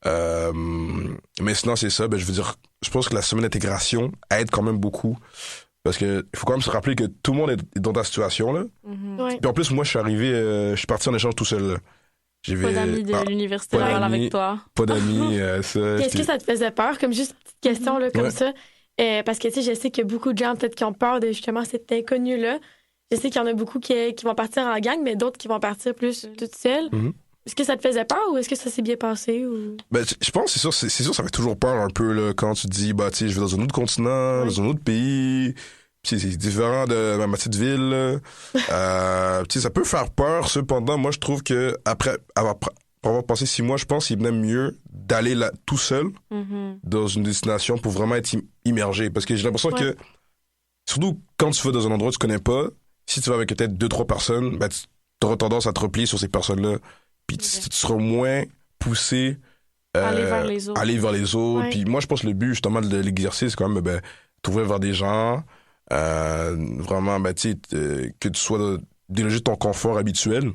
Mais sinon, c'est ça. Je veux dire, je pense que la semaine d'intégration aide quand même beaucoup. Parce que il faut quand même se rappeler que tout le monde est dans ta situation, là. Puis en plus, moi, je suis parti en échange tout seul, là. Pas d'amis de l'université Laval avec toi. Pas d'amis, Est-ce que ça te faisait peur? Comme juste une petite question, là, comme ça. Parce que, tu sais, je sais qu'il y a beaucoup de gens, peut-être, qui ont peur de, justement, cet inconnu-là. Je sais qu'il y en a beaucoup qui vont partir en gang, mais d'autres qui vont partir plus toutes seules. Est-ce que ça te faisait peur ou est-ce que ça s'est bien passé? Ou... je pense que c'est sûr, ça fait toujours peur un peu là, quand tu te dis, tu sais, je vais dans un autre continent, dans un autre pays, puis c'est différent de ma petite ville. Tu sais, ça peut faire peur, cependant, moi je trouve que après avoir pour avoir passé 6 mois, je pense qu'il venait mieux d'aller là tout seul dans une destination pour vraiment être immergé. Parce que j'ai l'impression que, surtout quand tu vas dans un endroit que tu connais pas, si tu vas avec peut-être 2-3 personnes, ben, tu auras tendance à te replier sur ces personnes-là. Puis tu seras moins poussé aller vers les autres. Aller vers les autres. Ouais. Puis moi, je pense que le but, justement, de l'exercice, c'est quand même, ben, t'ouvrir vers des gens, vraiment, ben, tu sais, que tu sois délogé de ton confort habituel.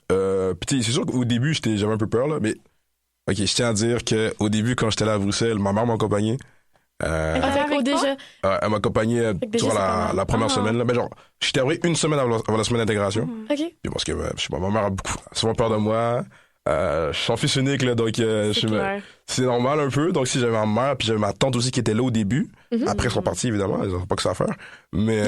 Puis c'est sûr qu'au début, j'avais un peu peur, là, mais ok, je tiens à dire qu'au début, quand j'étais là à Bruxelles, ma mère m'accompagnait. Déjà. Elle m'accompagnait déjà, sur c'est pas mal. la première semaine. Là. Ben, genre, j'étais arrivé une semaine avant la semaine d'intégration. OK. Puis parce que je sais pas, ma mère a souvent peur de moi. Je suis son fils unique, là, donc c'est normal un peu. Donc si j'avais ma mère, puis j'avais ma tante aussi qui était là au début. Après, ils sont partis, évidemment. Ils n'ont pas que ça à faire. Mais,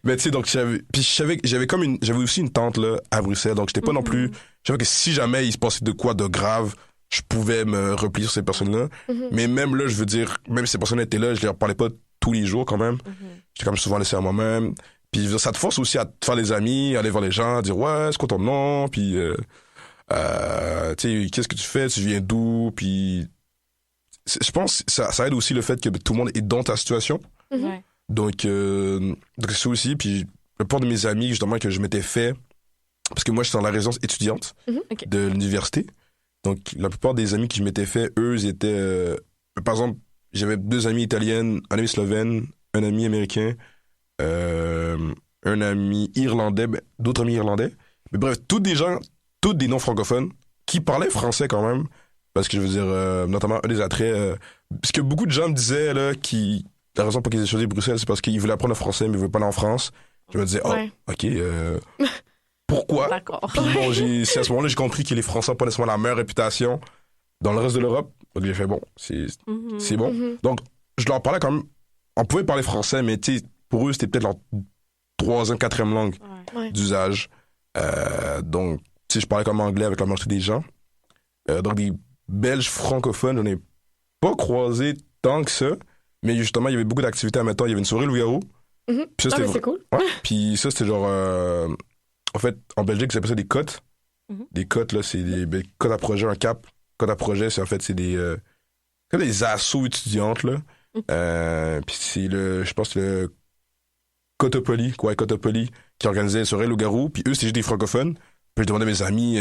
mais tu sais, donc j'avais aussi une tante là, à Bruxelles. Donc j'étais pas non plus... Je savais que si jamais il se passait de quoi de grave, je pouvais me replier sur ces personnes-là. Mais même là, je veux dire, même si ces personnes étaient là, je leur parlais pas tous les jours quand même. J'étais quand même souvent laissé à moi-même. Puis ça te force aussi à te faire des amis, aller voir les gens, à dire ouais, c'est quoi ton nom, puis tu sais, qu'est-ce que tu fais, tu viens d'où, puis je pense que ça aide aussi le fait que tout le monde est dans ta situation. Donc c'est aussi, puis le plupart de mes amis justement que je m'étais fait, parce que moi j'étais dans la résidence étudiante de l'université. Donc, la plupart des amis que je m'étais fait, eux, ils étaient... par exemple, j'avais 2 amis italiennes, un ami slovène, un ami américain, un ami irlandais, d'autres amis irlandais. Mais bref, tous des non-francophones qui parlaient français quand même. Parce que je veux dire, notamment un des attraits... parce que beaucoup de gens me disaient là, la raison pour qu'ils aient choisi Bruxelles, c'est parce qu'ils voulaient apprendre le français, mais ils ne voulaient pas aller en France. Je me disais, OK... Pourquoi? D'accord. Puis bon, c'est à ce moment-là j'ai compris que les Français n'ont pas nécessairement la meilleure réputation dans le reste de l'Europe. Donc j'ai fait bon, c'est bon. Donc je leur parlais quand même. On pouvait parler français, mais tu sais, pour eux, c'était peut-être leur 3e, 4e langue d'usage. Donc, tu sais, je parlais comme anglais avec la majorité des gens. Donc des Belges francophones, j'en ai pas croisé tant que ça. Mais justement, il y avait beaucoup d'activités à mettre. Il y avait une soirée Loup-Garou. Puis ça, c'est cool. Ouais. Puis ça, c'était genre... en fait, en Belgique, ils appellent ça des cotes. Des cotes, là, c'est des cotes à projet, un cap. Cotes à projet, c'est en fait, c'est des... comme des assos étudiantes, là. Puis c'est je pense, le Cotopoly, Cotopoly, qui organisait une soirée Loup-Garou. Puis eux, c'était juste des francophones. Puis je demandais à mes amis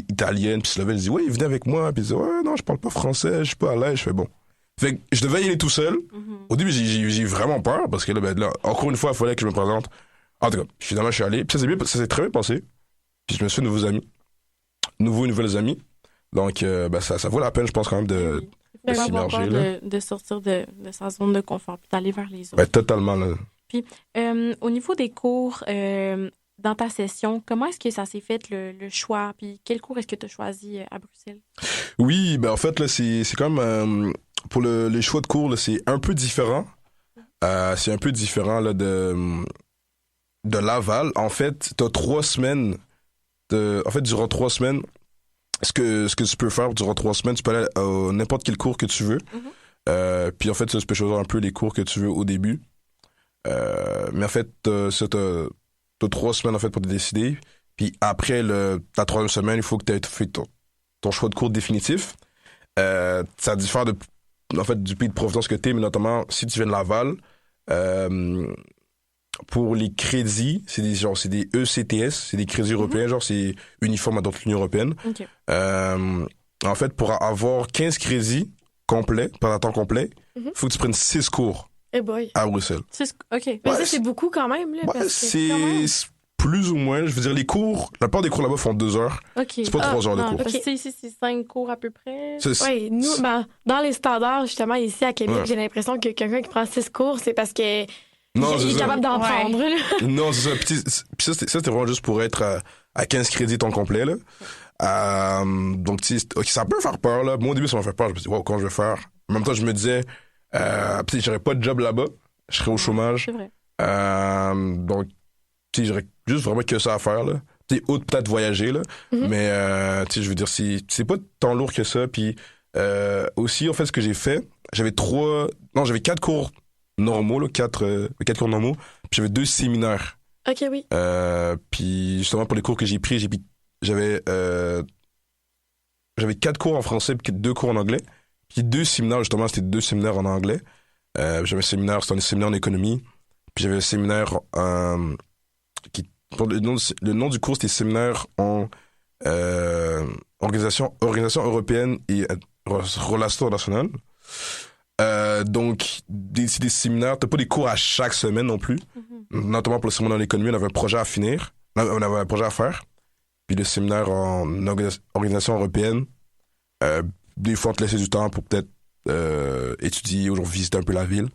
italiennes, puis slovènes, ils disaient, ouais, venez avec moi. Puis ils disaient, ouais, non, je parle pas français, je suis pas à l'aise. Je fais bon. Fait que je devais y aller tout seul. Au début, j'ai eu vraiment peur, parce que là, encore une fois, il fallait que je me présente. En tout cas, finalement, je suis allé. Puis ça s'est très bien passé. Puis je me suis fait nouvelles amies. Donc, ça vaut la peine, je pense, quand même, de s'immerger. De sortir de sa zone de confort, puis d'aller vers les autres. Ben, totalement, là. Puis, au niveau des cours, dans ta session, comment est-ce que ça s'est fait, le choix? Puis, quel cours est-ce que tu as choisi à Bruxelles? Oui, ben, en fait, là, c'est comme... pour les choix de cours, là, c'est un peu différent. C'est un peu différent, là, de Laval. En fait, t'as 3 semaines. En fait, durant 3 semaines, ce que tu peux faire durant 3 semaines, tu peux aller à n'importe quel cours que tu veux. Puis en fait, tu peux choisir un peu les cours que tu veux au début. Mais en fait, t'as 3 semaines en fait pour te décider. Puis après ta 3e semaine, il faut que tu aies fait ton choix de cours définitif. Ça diffère en fait, du pays de provenance que tu es, mais notamment si tu viens de Laval. Pour les crédits, c'est des ECTS, c'est des crédits européens, genre c'est uniforme à d'autres l'Union européenne. En fait, pour avoir 15 crédits complets, pendant temps complet, il faut que tu prennes 6 cours à Bruxelles. OK. Mais ça, c'est beaucoup quand même. Là, parce que c'est plus ou moins. Je veux dire, la plupart des cours là-bas font 2 heures. C'est pas 3 heures de cours. Parce que ici, c'est 5 cours à peu près. Oui, nous, dans les standards, justement, ici à Québec, j'ai l'impression que quelqu'un qui prend 6 cours, c'est parce que il est capable d'en prendre. Non, c'est ça. Puis ça, c'était vraiment juste pour être à 15 crédits ton complet, là. Donc, ça peut faire peur, là. Moi, au début, ça m'a fait peur. Je me suis dit, wow, comment je vais faire? En même temps, je me disais, j'aurais pas de job là-bas. Je serais au chômage. C'est vrai. Donc, j'aurais juste vraiment que ça à faire, là. Outre peut-être voyager, là. Mais, je veux dire, c'est pas tant lourd que ça. Puis, aussi, en fait, ce que j'ai fait, j'avais 4 cours normaux, là, 4 cours normaux. Puis j'avais 2 séminaires. OK, oui. Puis justement, pour les cours que j'ai pris j'avais 4 cours en français puis 2 cours en anglais. Puis 2 séminaires, justement, c'était 2 séminaires en anglais. J'avais un séminaire, c'était un séminaire en économie. Puis j'avais un séminaire le nom du cours, c'était séminaire en organisation européenne et relations internationales. Donc, c'est des séminaires, t'as pas des cours à chaque semaine non plus. Notamment pour le séminaire en économie, on avait un projet à finir. On avait un projet à faire. Puis le séminaire en organisation européenne, des fois, on te laissait du temps pour peut-être étudier ou visiter un peu la ville.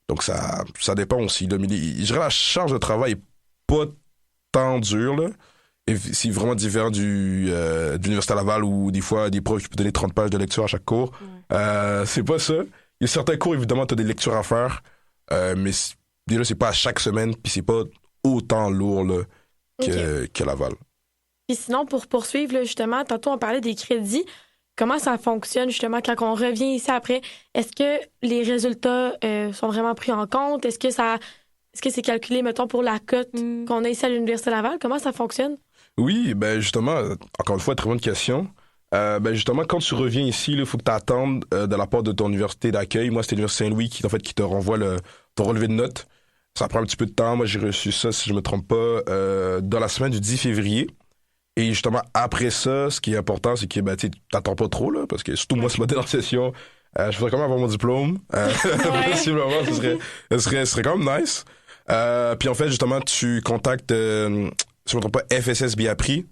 Donc, ça dépend aussi. Là. Mais je dirais la charge de travail est pas tant dure, là. Et c'est vraiment différent de l'Université à Laval où des fois, des profs qui peuvent donner 30 pages de lecture à chaque cours. C'est pas ça. Il y a certains cours, évidemment, tu as des lectures à faire. Mais déjà, c'est pas à chaque semaine, puis c'est pas autant lourd là, que Laval. Puis sinon, pour poursuivre, là, justement, tantôt, on parlait des crédits. Comment ça fonctionne, justement, quand on revient ici après? Est-ce que les résultats sont vraiment pris en compte? Est-ce que c'est calculé, mettons, pour la cote qu'on a ici à l'Université Laval? Comment ça fonctionne? Oui, ben justement, encore une fois, très bonne question. Ben justement, quand tu reviens ici, il faut que tu attendes de la part de ton université d'accueil. Moi, c'était l'Université Saint-Louis qui te renvoie ton relevé de notes. Ça prend un petit peu de temps. Moi, j'ai reçu ça, si je me trompe pas, dans la semaine du 10 février. Et justement, après ça, ce qui est important, c'est que tu t'attends pas trop, là, parce que surtout moi, ce matin en session, je voudrais quand même avoir mon diplôme. Possiblement, ce serait quand même nice. Puis en fait, justement, tu contactes, si je me trompe pas, FSS Biapri.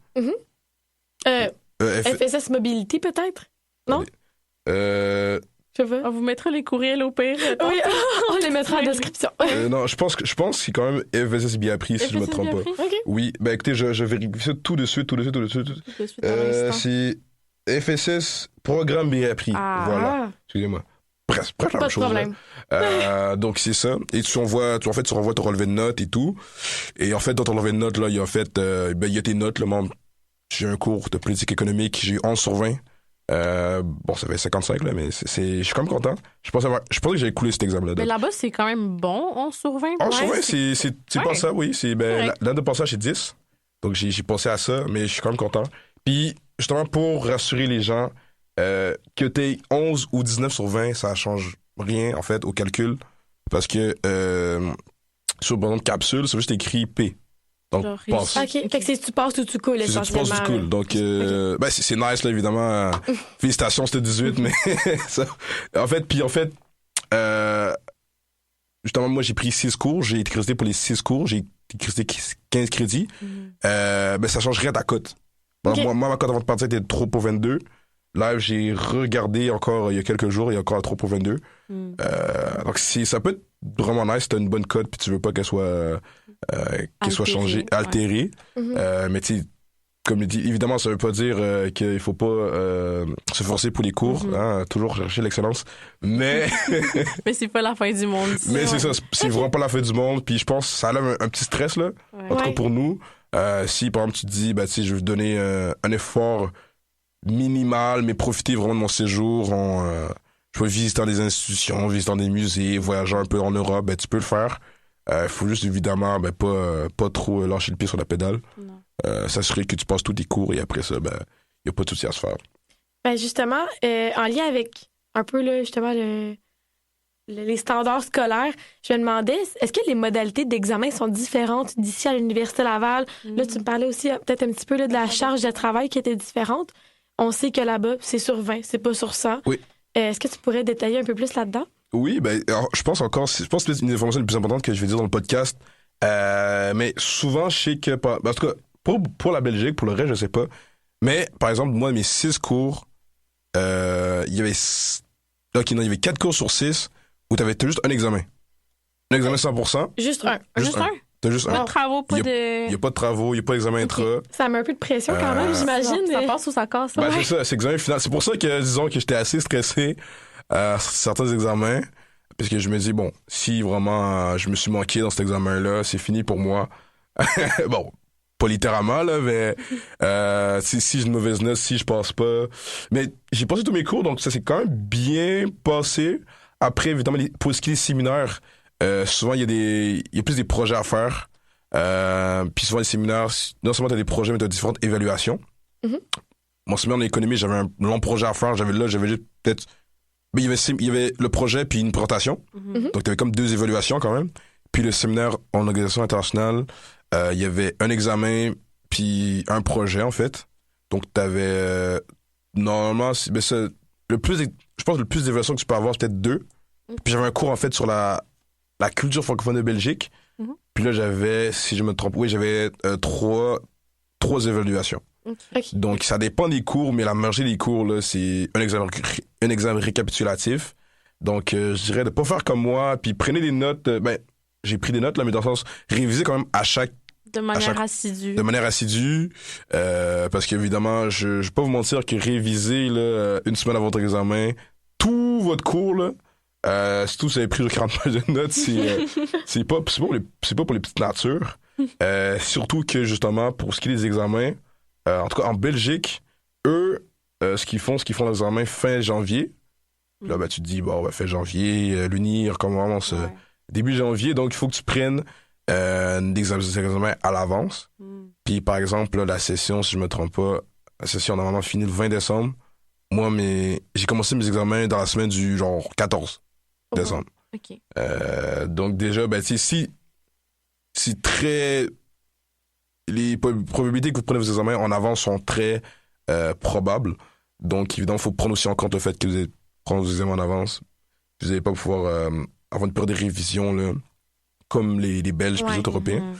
FSS Mobility, peut-être? Non? Je veux. On vous mettra les courriels au pire. Oui, on les mettra en description. Non, je pense que c'est quand même FSS Biapri, si je me trompe pas. Okay. Oui, ben écoutez, je vérifie ça tout de suite. C'est FSS Programme Biapri. Voilà. Excusez-moi. Presque la même chose. Pas de problème. Donc c'est ça. Et tu renvoies ton relevé de notes et tout. Et en fait, dans ton relevé de notes, là, il y a tes notes. Là, j'ai un cours de politique économique, j'ai eu 11 sur 20. Bon, ça fait 55, là, mais je suis quand même content. Je pensais que j'avais coulé cet examen-là. Mais là-bas, c'est quand même bon, 11 sur 20. 11 sur 20, c'est pas ça, oui. L'année de passage, c'est 10. Donc, j'ai pensé à ça, mais je suis quand même content. Puis, justement, pour rassurer les gens, que t'aies 11 ou 19 sur 20, ça change rien, en fait, au calcul. Parce que, sur, par exemple, capsule, c'est juste écrit P. Donc, passe. OK. Fait que c'est tu passes ou tu coules, essentiellement. Tu passes ou tu coules. Donc, ben, c'est nice, là, évidemment. Félicitations, c'était 18, mais ça, en fait, justement, moi, j'ai pris 6 cours. J'ai été crédité pour les 6 cours. J'ai été crédité 15 crédits. Ben, ça change rien à ta cote. Okay. Moi, ma cote avant de partir était 3 pour 22. Là, j'ai regardé encore il y a quelques jours, il y a encore 3 pour 22. Donc, ça peut être vraiment nice si t'as une bonne cote puis tu veux pas qu'elle soit changée, altérée. Mais tu sais, comme il dit, évidemment, ça veut pas dire qu'il faut pas se forcer pour les cours, hein, toujours chercher l'excellence. Mais mais c'est pas la fin du monde. Mais c'est ça, c'est vraiment pas la fin du monde. Puis je pense que ça enlève un petit stress là. En tout cas pour nous, si par exemple tu te dis, bah tu sais, je vais donner un effort minimal, mais profiter vraiment de mon séjour je peux visiter des institutions, visiter des musées, voyager un peu en Europe, ben tu peux le faire. Faut juste évidemment pas trop lâcher le pied sur la pédale. S'assurer que tu passes tous tes cours et après ça, ben y a pas de souci à se faire. Ben justement, en lien avec un peu là, justement les standards scolaires, je me demandais, est-ce que les modalités d'examen sont différentes d'ici à l'Université Laval? Là, tu me parlais aussi peut-être un petit peu là, de la charge de travail qui était différente. On sait que là-bas, c'est sur 20, c'est pas sur 100. Oui. Est-ce que tu pourrais détailler un peu plus là-dedans? Oui, ben, alors, je pense que c'est une information la plus importante que je vais dire dans le podcast. Mais souvent, je sais que, en tout cas, pour la Belgique, pour le reste, je sais pas. Mais, par exemple, moi, mes 6 cours, il y avait 4 cours sur 6 où t'as juste un examen. Un examen 100%. Juste un. T'as juste pas de travaux, pas de... Il n'y a pas de travaux, il n'y a pas d'examen intra. Ça met un peu de pression quand même, j'imagine. Ça passe ou ça casse. Ben, c'est ça, c'est examen final. C'est pour ça que, disons, que j'étais assez stressé à certains examens. Parce que je me dis, bon, si vraiment je me suis manqué dans cet examen-là, c'est fini pour moi. Bon, pas littéralement, là, mais si j'ai une mauvaise note, si je passe pas. Mais j'ai passé tous mes cours, donc ça s'est quand même bien passé. Après, évidemment, pour ce qui est des séminaires, souvent, il y a plus des projets à faire. Puis souvent, les séminaires, non seulement tu as des projets, mais tu as différentes évaluations. Mon séminaire en économie, j'avais un long projet à faire. J'avais juste peut-être... Mais il y avait le projet puis une présentation. Donc, tu avais comme 2 évaluations quand même. Puis le séminaire en organisation internationale, il y avait un examen puis un projet, en fait. Donc, tu avais... normalement, je pense que le plus d'évaluations que tu peux avoir, c'est peut-être 2. Puis j'avais un cours, en fait, sur la culture francophone de Belgique. Puis là, j'avais, si je me trompe, j'avais 3 évaluations. Okay. Donc, ça dépend des cours, mais la majorité des cours, là, c'est un examen récapitulatif. Donc, je dirais de pas faire comme moi, puis prenez des notes. J'ai pris des notes, là, mais dans le sens, réviser quand même de manière assidue. De manière assidue, parce qu'évidemment, je vais pas vous mentir que réviser là, une semaine avant votre examen, tout votre cours, là, surtout si vous avez pris 40 pages de notes, c'est pas pour les petites natures. Surtout que, justement, pour ce qui est des examens, en tout cas, en Belgique, eux, ce qu'ils font l'examen fin janvier. Là, tu te dis, fin janvier, l'Uni recommence début janvier, donc il faut que tu prennes des examens à l'avance. Puis, par exemple, là, la session, si je me trompe pas, la session a normalement fini le 20 décembre. Moi, j'ai commencé mes examens dans la semaine du genre 14 décembre. OK. Donc, déjà, si très... Les probabilités que vous prenez vos examens en avance sont très probables. Donc, évidemment, il faut prendre aussi en compte le fait que vous allez prendre vos examens en avance. Vous n'allez pas pouvoir avoir une période de révision là, comme les Belges et les autres Européens.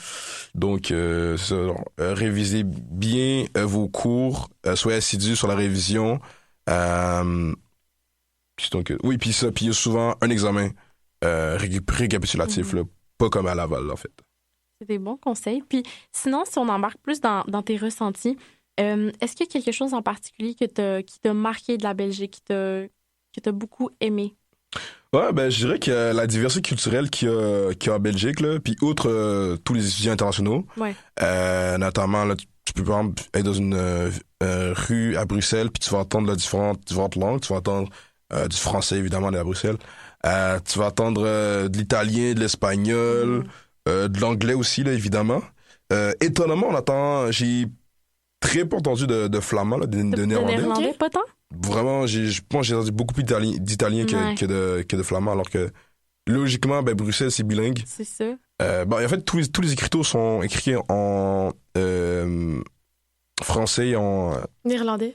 Donc, c'est ça. Révisez bien vos cours. Soyez assidus sur la révision. Donc, puis il y a souvent un examen récapitulatif, là, pas comme à Laval, en fait. C'est des bons conseils. Puis sinon, si on embarque plus dans tes ressentis, est-ce qu'il y a quelque chose en particulier qui t'a marqué de la Belgique, que t'as beaucoup aimé? Ouais, je dirais que la diversité culturelle qu'il y a en Belgique, là, puis outre tous les étudiants internationaux, notamment, là, tu peux par exemple être dans une rue à Bruxelles, puis tu vas entendre différentes langues. Tu vas entendre du français, évidemment, à Bruxelles. Tu vas entendre de l'italien, de l'espagnol, de l'anglais aussi, là, évidemment. Étonnamment, j'ai très peu entendu de flamand, là, de néerlandais. De néerlandais, pas tant? Vraiment, je pense que j'ai entendu beaucoup plus d'italien que de flamand, alors que logiquement, Bruxelles, c'est bilingue. C'est ça. En fait, tous les écriteaux sont écrits en français et en néerlandais.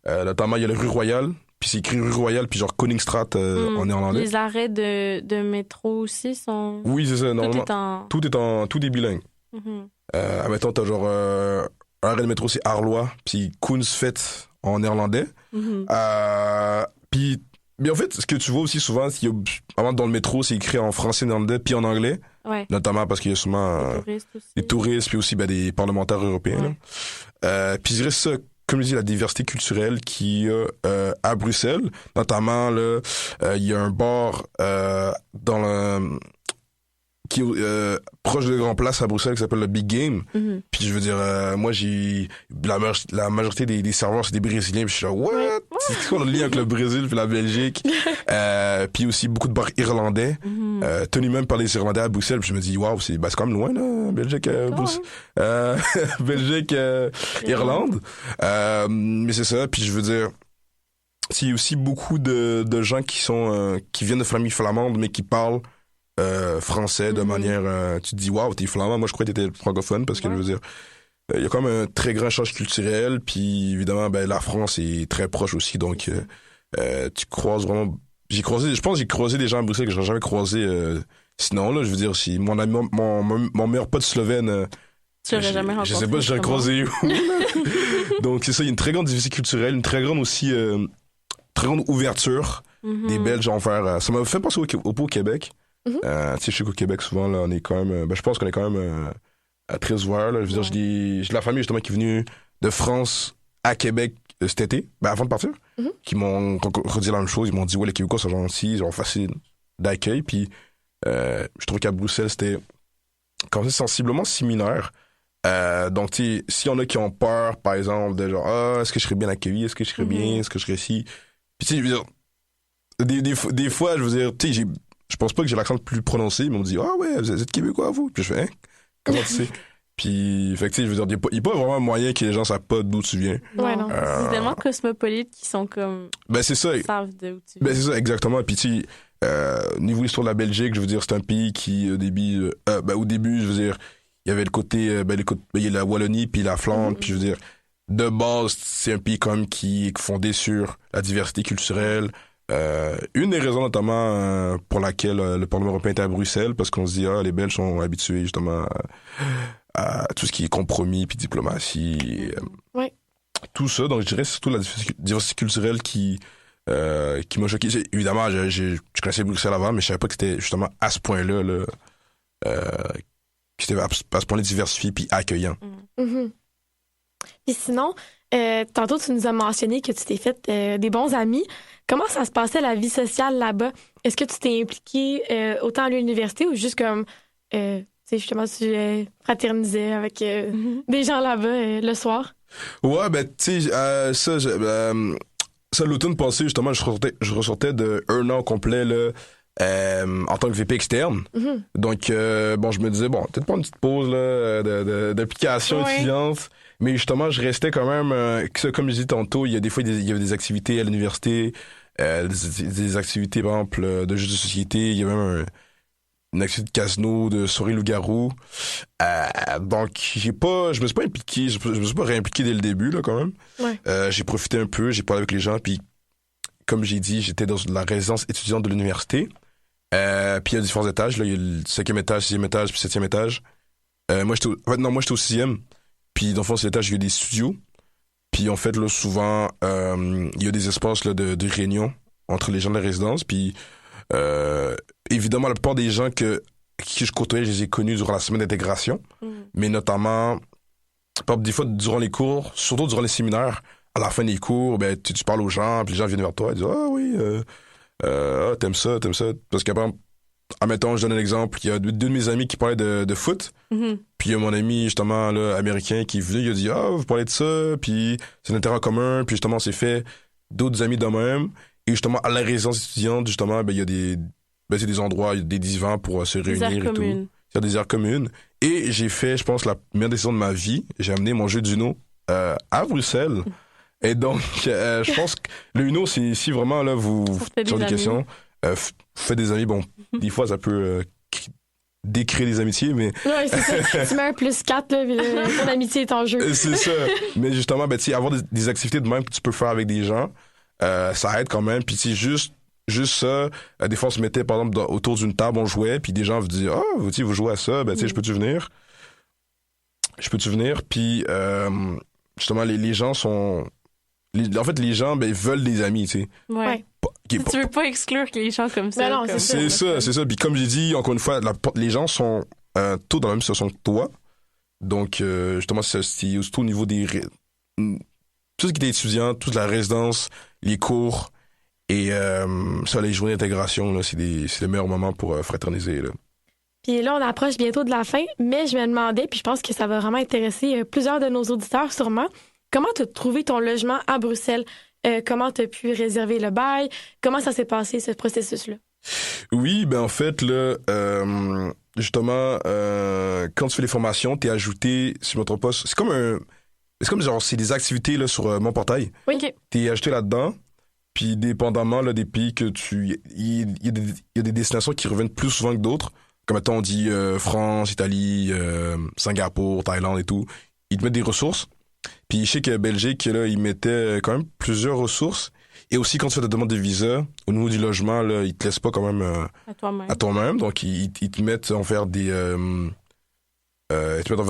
Notamment, il y a le rue Royale, puis c'est écrit rue Royale, puis genre Koningsstraat en néerlandais. Les arrêts de métro aussi sont... Oui, c'est ça, normalement. Tout est bilingue. Admettons, t'as genre un arrêt de métro, c'est Arlois, puis Koensvet en néerlandais. Mais en fait, ce que tu vois aussi souvent, c'est avant dans le métro, c'est écrit en français, néerlandais, puis en anglais. Ouais. Notamment parce qu'il y a souvent des touristes, puis aussi des parlementaires européens. Puis je dirais ça, comme je dis, la diversité culturelle qu'il y a à Bruxelles. Notamment, là, il y a un bar qui est proche de Grand Place à Bruxelles qui s'appelle le Big Game. Puis je veux dire, moi, j'ai la majorité des serveurs, c'est des Brésiliens. Puis je suis là, what? C'est quoi le lien avec le Brésil puis la Belgique? Puis aussi beaucoup de bars irlandais. Tenus même par les Irlandais à Bruxelles. Puis je me dis, waouh, c'est quand même loin, là, Belgique, Belgique, Irlande. Mais c'est ça. Puis je veux dire, il y a aussi beaucoup de gens qui viennent de familles flamandes, mais qui parlent français de manière... tu te dis, waouh, t'es flamand. Moi, je crois que t'étais francophone parce que, je veux dire, il y a quand même un très grand échange culturel. Puis, évidemment, la France est très proche aussi. Donc, tu croises vraiment... Je pense que j'ai croisé des gens à Bruxelles que j'aurais jamais croisé sinon. Là, je veux dire, si mon meilleur pote slovène... tu l'aurais jamais rencontré. Je sais pas si j'aurais croisé où. Donc, c'est ça, il y a une très grande diversité culturelle, une très grande aussi... très grande ouverture des Belges en faire... ça m'a fait penser au Québec. Tu sais, je sais qu'au Québec, souvent, là, on est quand même... je pense qu'on est quand même très ouvert. Là. Je veux dire, j'ai de la famille, justement, qui est venue de France à Québec cet été, avant de partir, qui m'ont redit la même chose. Ils m'ont dit, ouais, les Québécois sont gentils, ils sont faciles d'accueil. Puis, je trouve qu'à Bruxelles, c'était quand même sensiblement similaire. Donc, tu sais, s'il y en a qui ont peur, par exemple, de genre, est-ce que je serais bien accueilli? Est-ce que je serais bien? Est-ce que je serais si... Puis, tu sais, je veux dire, des fois, je veux dire, tu sais, je pense pas que j'ai l'accent le plus prononcé, mais on me dit, ouais, vous êtes Québécois, vous? Puis je fais, comment tu sais? Puis, fait que, tu sais, je veux dire, il n'y a pas vraiment moyen que les gens savent pas d'où tu viens. Ouais, non. C'est tellement cosmopolite qu'ils sont comme... Ben, c'est ça. savent d'où tu viens. Ben, c'est ça, exactement. Puis, tu sais, niveau histoire de la Belgique, je veux dire, c'est un pays qui, au début, je veux dire, il y avait le côté, il y a la Wallonie puis la Flandre, puis je veux dire, de base, c'est un pays quand même qui est fondé sur la diversité culturelle. Une des raisons notamment pour laquelle le Parlement européen est à Bruxelles, parce qu'on se dit, les Belges sont habitués justement à tout ce qui est compromis puis diplomatie. Ouais. Tout ça, donc je dirais surtout la diversité culturelle qui m'a choqué. Évidemment, je connaissais Bruxelles avant, mais je savais pas que c'était justement à ce point-là, que c'était à ce point-là diversifié puis accueillant. Mm-hmm. Puis sinon, tantôt, tu nous as mentionné que tu t'es fait des bons amis. Comment ça se passait, la vie sociale là-bas? Est-ce que tu t'es impliqué autant à l'université ou juste comme, tu sais, justement, tu fraternisais avec des gens là-bas le soir? Ouais, ben, tu sais, ça, l'automne passé, justement, je ressortais de 1 an complet, là, en tant que VP externe. Mm-hmm. Donc, je me disais, peut-être pas une petite pause là, d'application étudiante. Mais justement, je restais quand même, comme je disais tantôt, il y a des fois, il y avait des activités à l'université, des activités, par exemple, de jeux de société. Il y avait même une activité de casino, de soirée loup-garou. Donc, je me suis pas impliqué, je me suis pas réimpliqué dès le début, là, quand même. Ouais. J'ai profité un peu, j'ai parlé avec les gens, puis comme j'ai dit, j'étais dans la résidence étudiante de l'université. Puis il y a différents étages, là, il y a le 5e étage, 6e étage, puis 7e étage. Moi, j'étais au 6e. Puis, dans le fond, c'est l'étage, il y a des studios. Puis, en fait, là, souvent, il y a des espaces là, de réunion entre les gens de la résidence. Puis, évidemment, la plupart des gens qui je côtoyais, je les ai connus durant la semaine d'intégration. Mais notamment, des fois, durant les cours, surtout durant les séminaires, à la fin des cours, ben, tu parles aux gens, puis les gens viennent vers toi et disent « Ah oui, t'aimes ça. » Parce qu'après, admettons, je donne un exemple. Il y a deux de mes amis qui parlaient de foot. Mm-hmm. Puis il y a mon ami, justement, là, américain, qui est venu, il a dit « Ah, vous parlez de ça. » Puis c'est un intérêt commun. Puis justement, on s'est fait d'autres amis de même. Et justement, à la résidence étudiante, justement, ben, il y a c'est des endroits, il y a des divans pour se réunir et tout. Il y a des aires communes. Et j'ai fait, je pense, la meilleure décision de ma vie. J'ai amené mon jeu d'Uno à Bruxelles. Et donc, je pense que le Uno, c'est si vraiment, là, vous sur des questions, faites des amis. Bon, des fois, ça peut décréer des amitiés, mais... Ouais, c'est ça. Tu mets un +4, là, puis ton amitié est en jeu. C'est ça. Mais justement, ben, avoir des activités de même que tu peux faire avec des gens, ça aide quand même. Puis, juste ça, des fois, on se mettait, par exemple, autour d'une table, on jouait, puis des gens vous disaient « Ah, vous jouez à ça, ben, tu sais, je peux-tu venir? » Puis, justement, les gens sont... En fait, les gens, ben, veulent des amis, tu sais. Ouais. Tu veux pas exclure les gens comme ça. Ben non, comme... c'est ça. Puis comme j'ai dit, encore une fois, les gens sont tous dans la même situation que toi. Donc, justement, c'est surtout au niveau des... Tout ce qui était étudiant, toute la résidence, les cours et ça, les journées d'intégration, là, c'est le meilleur moment pour fraterniser, là. Puis là, on approche bientôt de la fin, mais je me demandais, puis je pense que ça va vraiment intéresser plusieurs de nos auditeurs sûrement, comment tu as trouvé ton logement à Bruxelles? Comment tu as pu réserver le bail? Comment ça s'est passé, ce processus-là? Oui, ben en fait, là, justement, quand tu fais les formations, t'es ajouté, si je me trompe pas, c'est comme genre, c'est des activités là, sur mon portail. Oui. Okay. T'es ajouté là-dedans, puis dépendamment là, des pays que il y a des destinations qui reviennent plus souvent que d'autres. Comme mettons, on dit France, Italie, Singapour, Thaïlande et tout. Ils te mettent des ressources. Puis je sais que Belgique, là, ils mettaient quand même plusieurs ressources. Et aussi, quand tu fais ta demande de visa, au niveau du logement, là, ils te laissent pas quand même à toi-même. Donc, ils te mettent en faire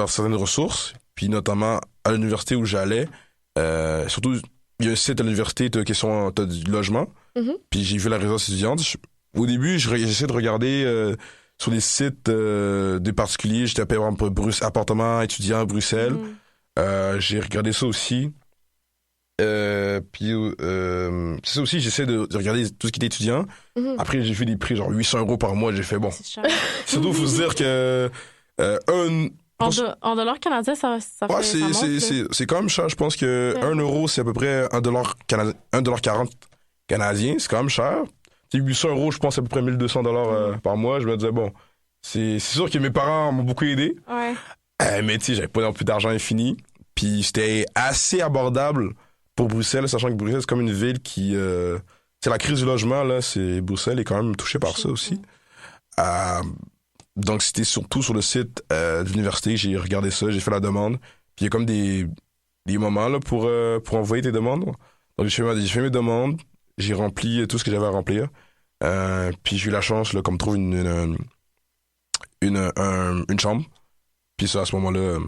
certaines ressources. Puis notamment, à l'université où j'allais, surtout, il y a un site à l'université, t'as du logement. Mm-hmm. Puis j'ai vu la résidence étudiante. Au début, j'essaie de regarder sur des sites de particuliers. J'ai tapé, par exemple, appartement étudiant à Bruxelles. Mm-hmm. J'ai regardé ça aussi. Puis c'est ça aussi, j'essaie de regarder tout ce qui est étudiant. Mm-hmm. Après, j'ai fait des prix genre 800 € par mois. J'ai fait bon. C'est cher. Surtout, il faut se dire que en dollars canadiens, ça ouais, fait. C'est quand même cher. Je pense que 1 euro, c'est à peu près $1,40 canadien. C'est quand même cher. 800 €, je pense, c'est à peu près $1,200 par mois. Je me disais, bon, c'est sûr que mes parents m'ont beaucoup aidé. Ouais. Mais tu sais, j'avais pas non plus d'argent infini. Puis c'était assez abordable pour Bruxelles, sachant que Bruxelles, c'est comme une ville qui... c'est la crise du logement, là. Bruxelles est quand même touchée par ça aussi. Donc, c'était surtout sur le site de l'université. J'ai regardé ça, j'ai fait la demande. Puis il y a comme des moments là, pour envoyer tes demandes. Donc, j'ai fait mes demandes. J'ai rempli tout ce que j'avais à remplir. Puis j'ai eu la chance, là, comme trouve une chambre. Puis ça, à ce moment-là,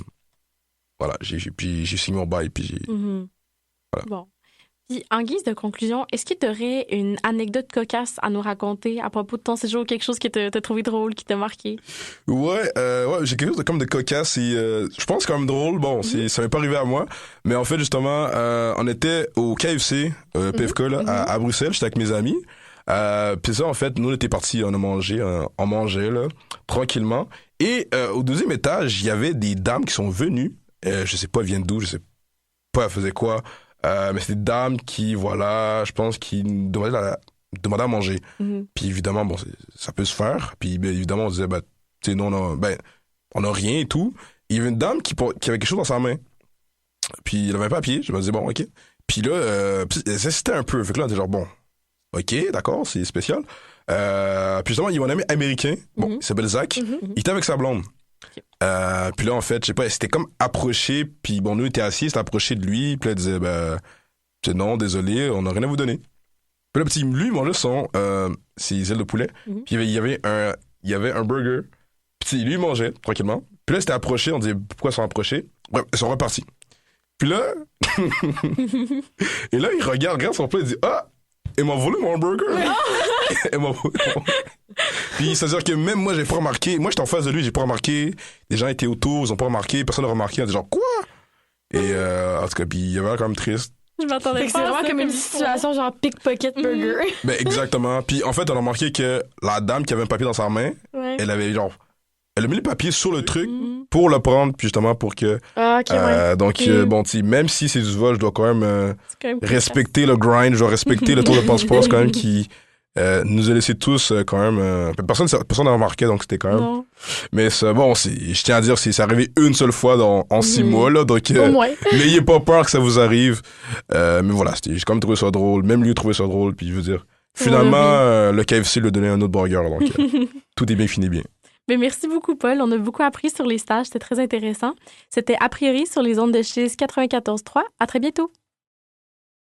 voilà, j'ai signé mon bail. Puis voilà. Bon. Puis, en guise de conclusion, est-ce que tu aurais une anecdote cocasse à nous raconter à propos de ton séjour, quelque chose que tu as trouvé drôle, qui t'a marqué? Ouais, j'ai quelque chose comme de cocasse et je pense quand même drôle. Bon, ça m'est pas arrivé à moi, mais en fait justement, on était au KFC, PFK là, à Bruxelles. J'étais avec mes amis. Puis ça, en fait, nous on était partis, on mangeait là, tranquillement. Et au deuxième étage, il y avait des dames qui sont venues. Je sais pas, elles viennent d'où, je sais pas, elles faisaient quoi. Mais c'est des dames qui, voilà, je pense, qui demandaient à manger. Puis évidemment, bon, ça peut se faire. Puis ben, évidemment, on disait, tu sais, nous, on a rien et tout. Et il y avait une dame qui avait quelque chose dans sa main. Puis elle avait un papier. Je me disais, bon, OK. Puis là, elle s'excitait un peu. Fait que là, on était genre, bon, OK, d'accord, c'est spécial. Puis justement, il y a un ami américain, il s'appelle Zach. Il était avec sa blonde. Puis là, en fait, je sais pas, c'était comme approché, puis bon, nous, on était assis, il s'est approché de lui, puis là, il disait, non, désolé, on n'a rien à vous donner. Puis là, lui, il mangeait ses ailes de poulet, puis il y avait un burger, puis lui, il mangeait, tranquillement. Puis là, c'était approché, on disait, pourquoi ils sont approchés? Bref, ils sont repartis. Puis là, et là, il regarde son plat, il dit, ah, elle m'a volé mon burger. Elle m'a volé Puis, c'est-à-dire que même moi, j'ai pas remarqué. Moi, j'étais en face de lui, j'ai pas remarqué. Les gens étaient autour, ils ont pas remarqué. Personne n'a remarqué. On dit genre, quoi? Et, en tout cas, puis il y avait l'air quand même triste. Je m'attendais pas. C'est vraiment comme une situation genre pickpocket burger. Ben, exactement. Puis, en fait, on a remarqué que la dame qui avait un papier dans sa main, elle a mis le papier sur le truc pour le prendre, puis justement pour que... Donc, bon, même si c'est du vol, je dois quand même respecter le grind, je dois respecter le tour de passe-passe quand même qui nous a laissé tous quand même... Personne n'a remarqué, donc c'était quand même... Non. Mais bon, je tiens à dire, c'est arrivé une seule fois en 6 mois, là, donc n'ayez pas peur que ça vous arrive. Mais voilà, j'ai quand même trouvé ça drôle, même lui a trouvé ça drôle, puis je veux dire, finalement, le KFC lui a donné un autre burger, là, donc tout est bien fini bien. Mais merci beaucoup, Paul. On a beaucoup appris sur les stages. C'était très intéressant. C'était A priori sur les ondes de Chiz 94.3. À très bientôt.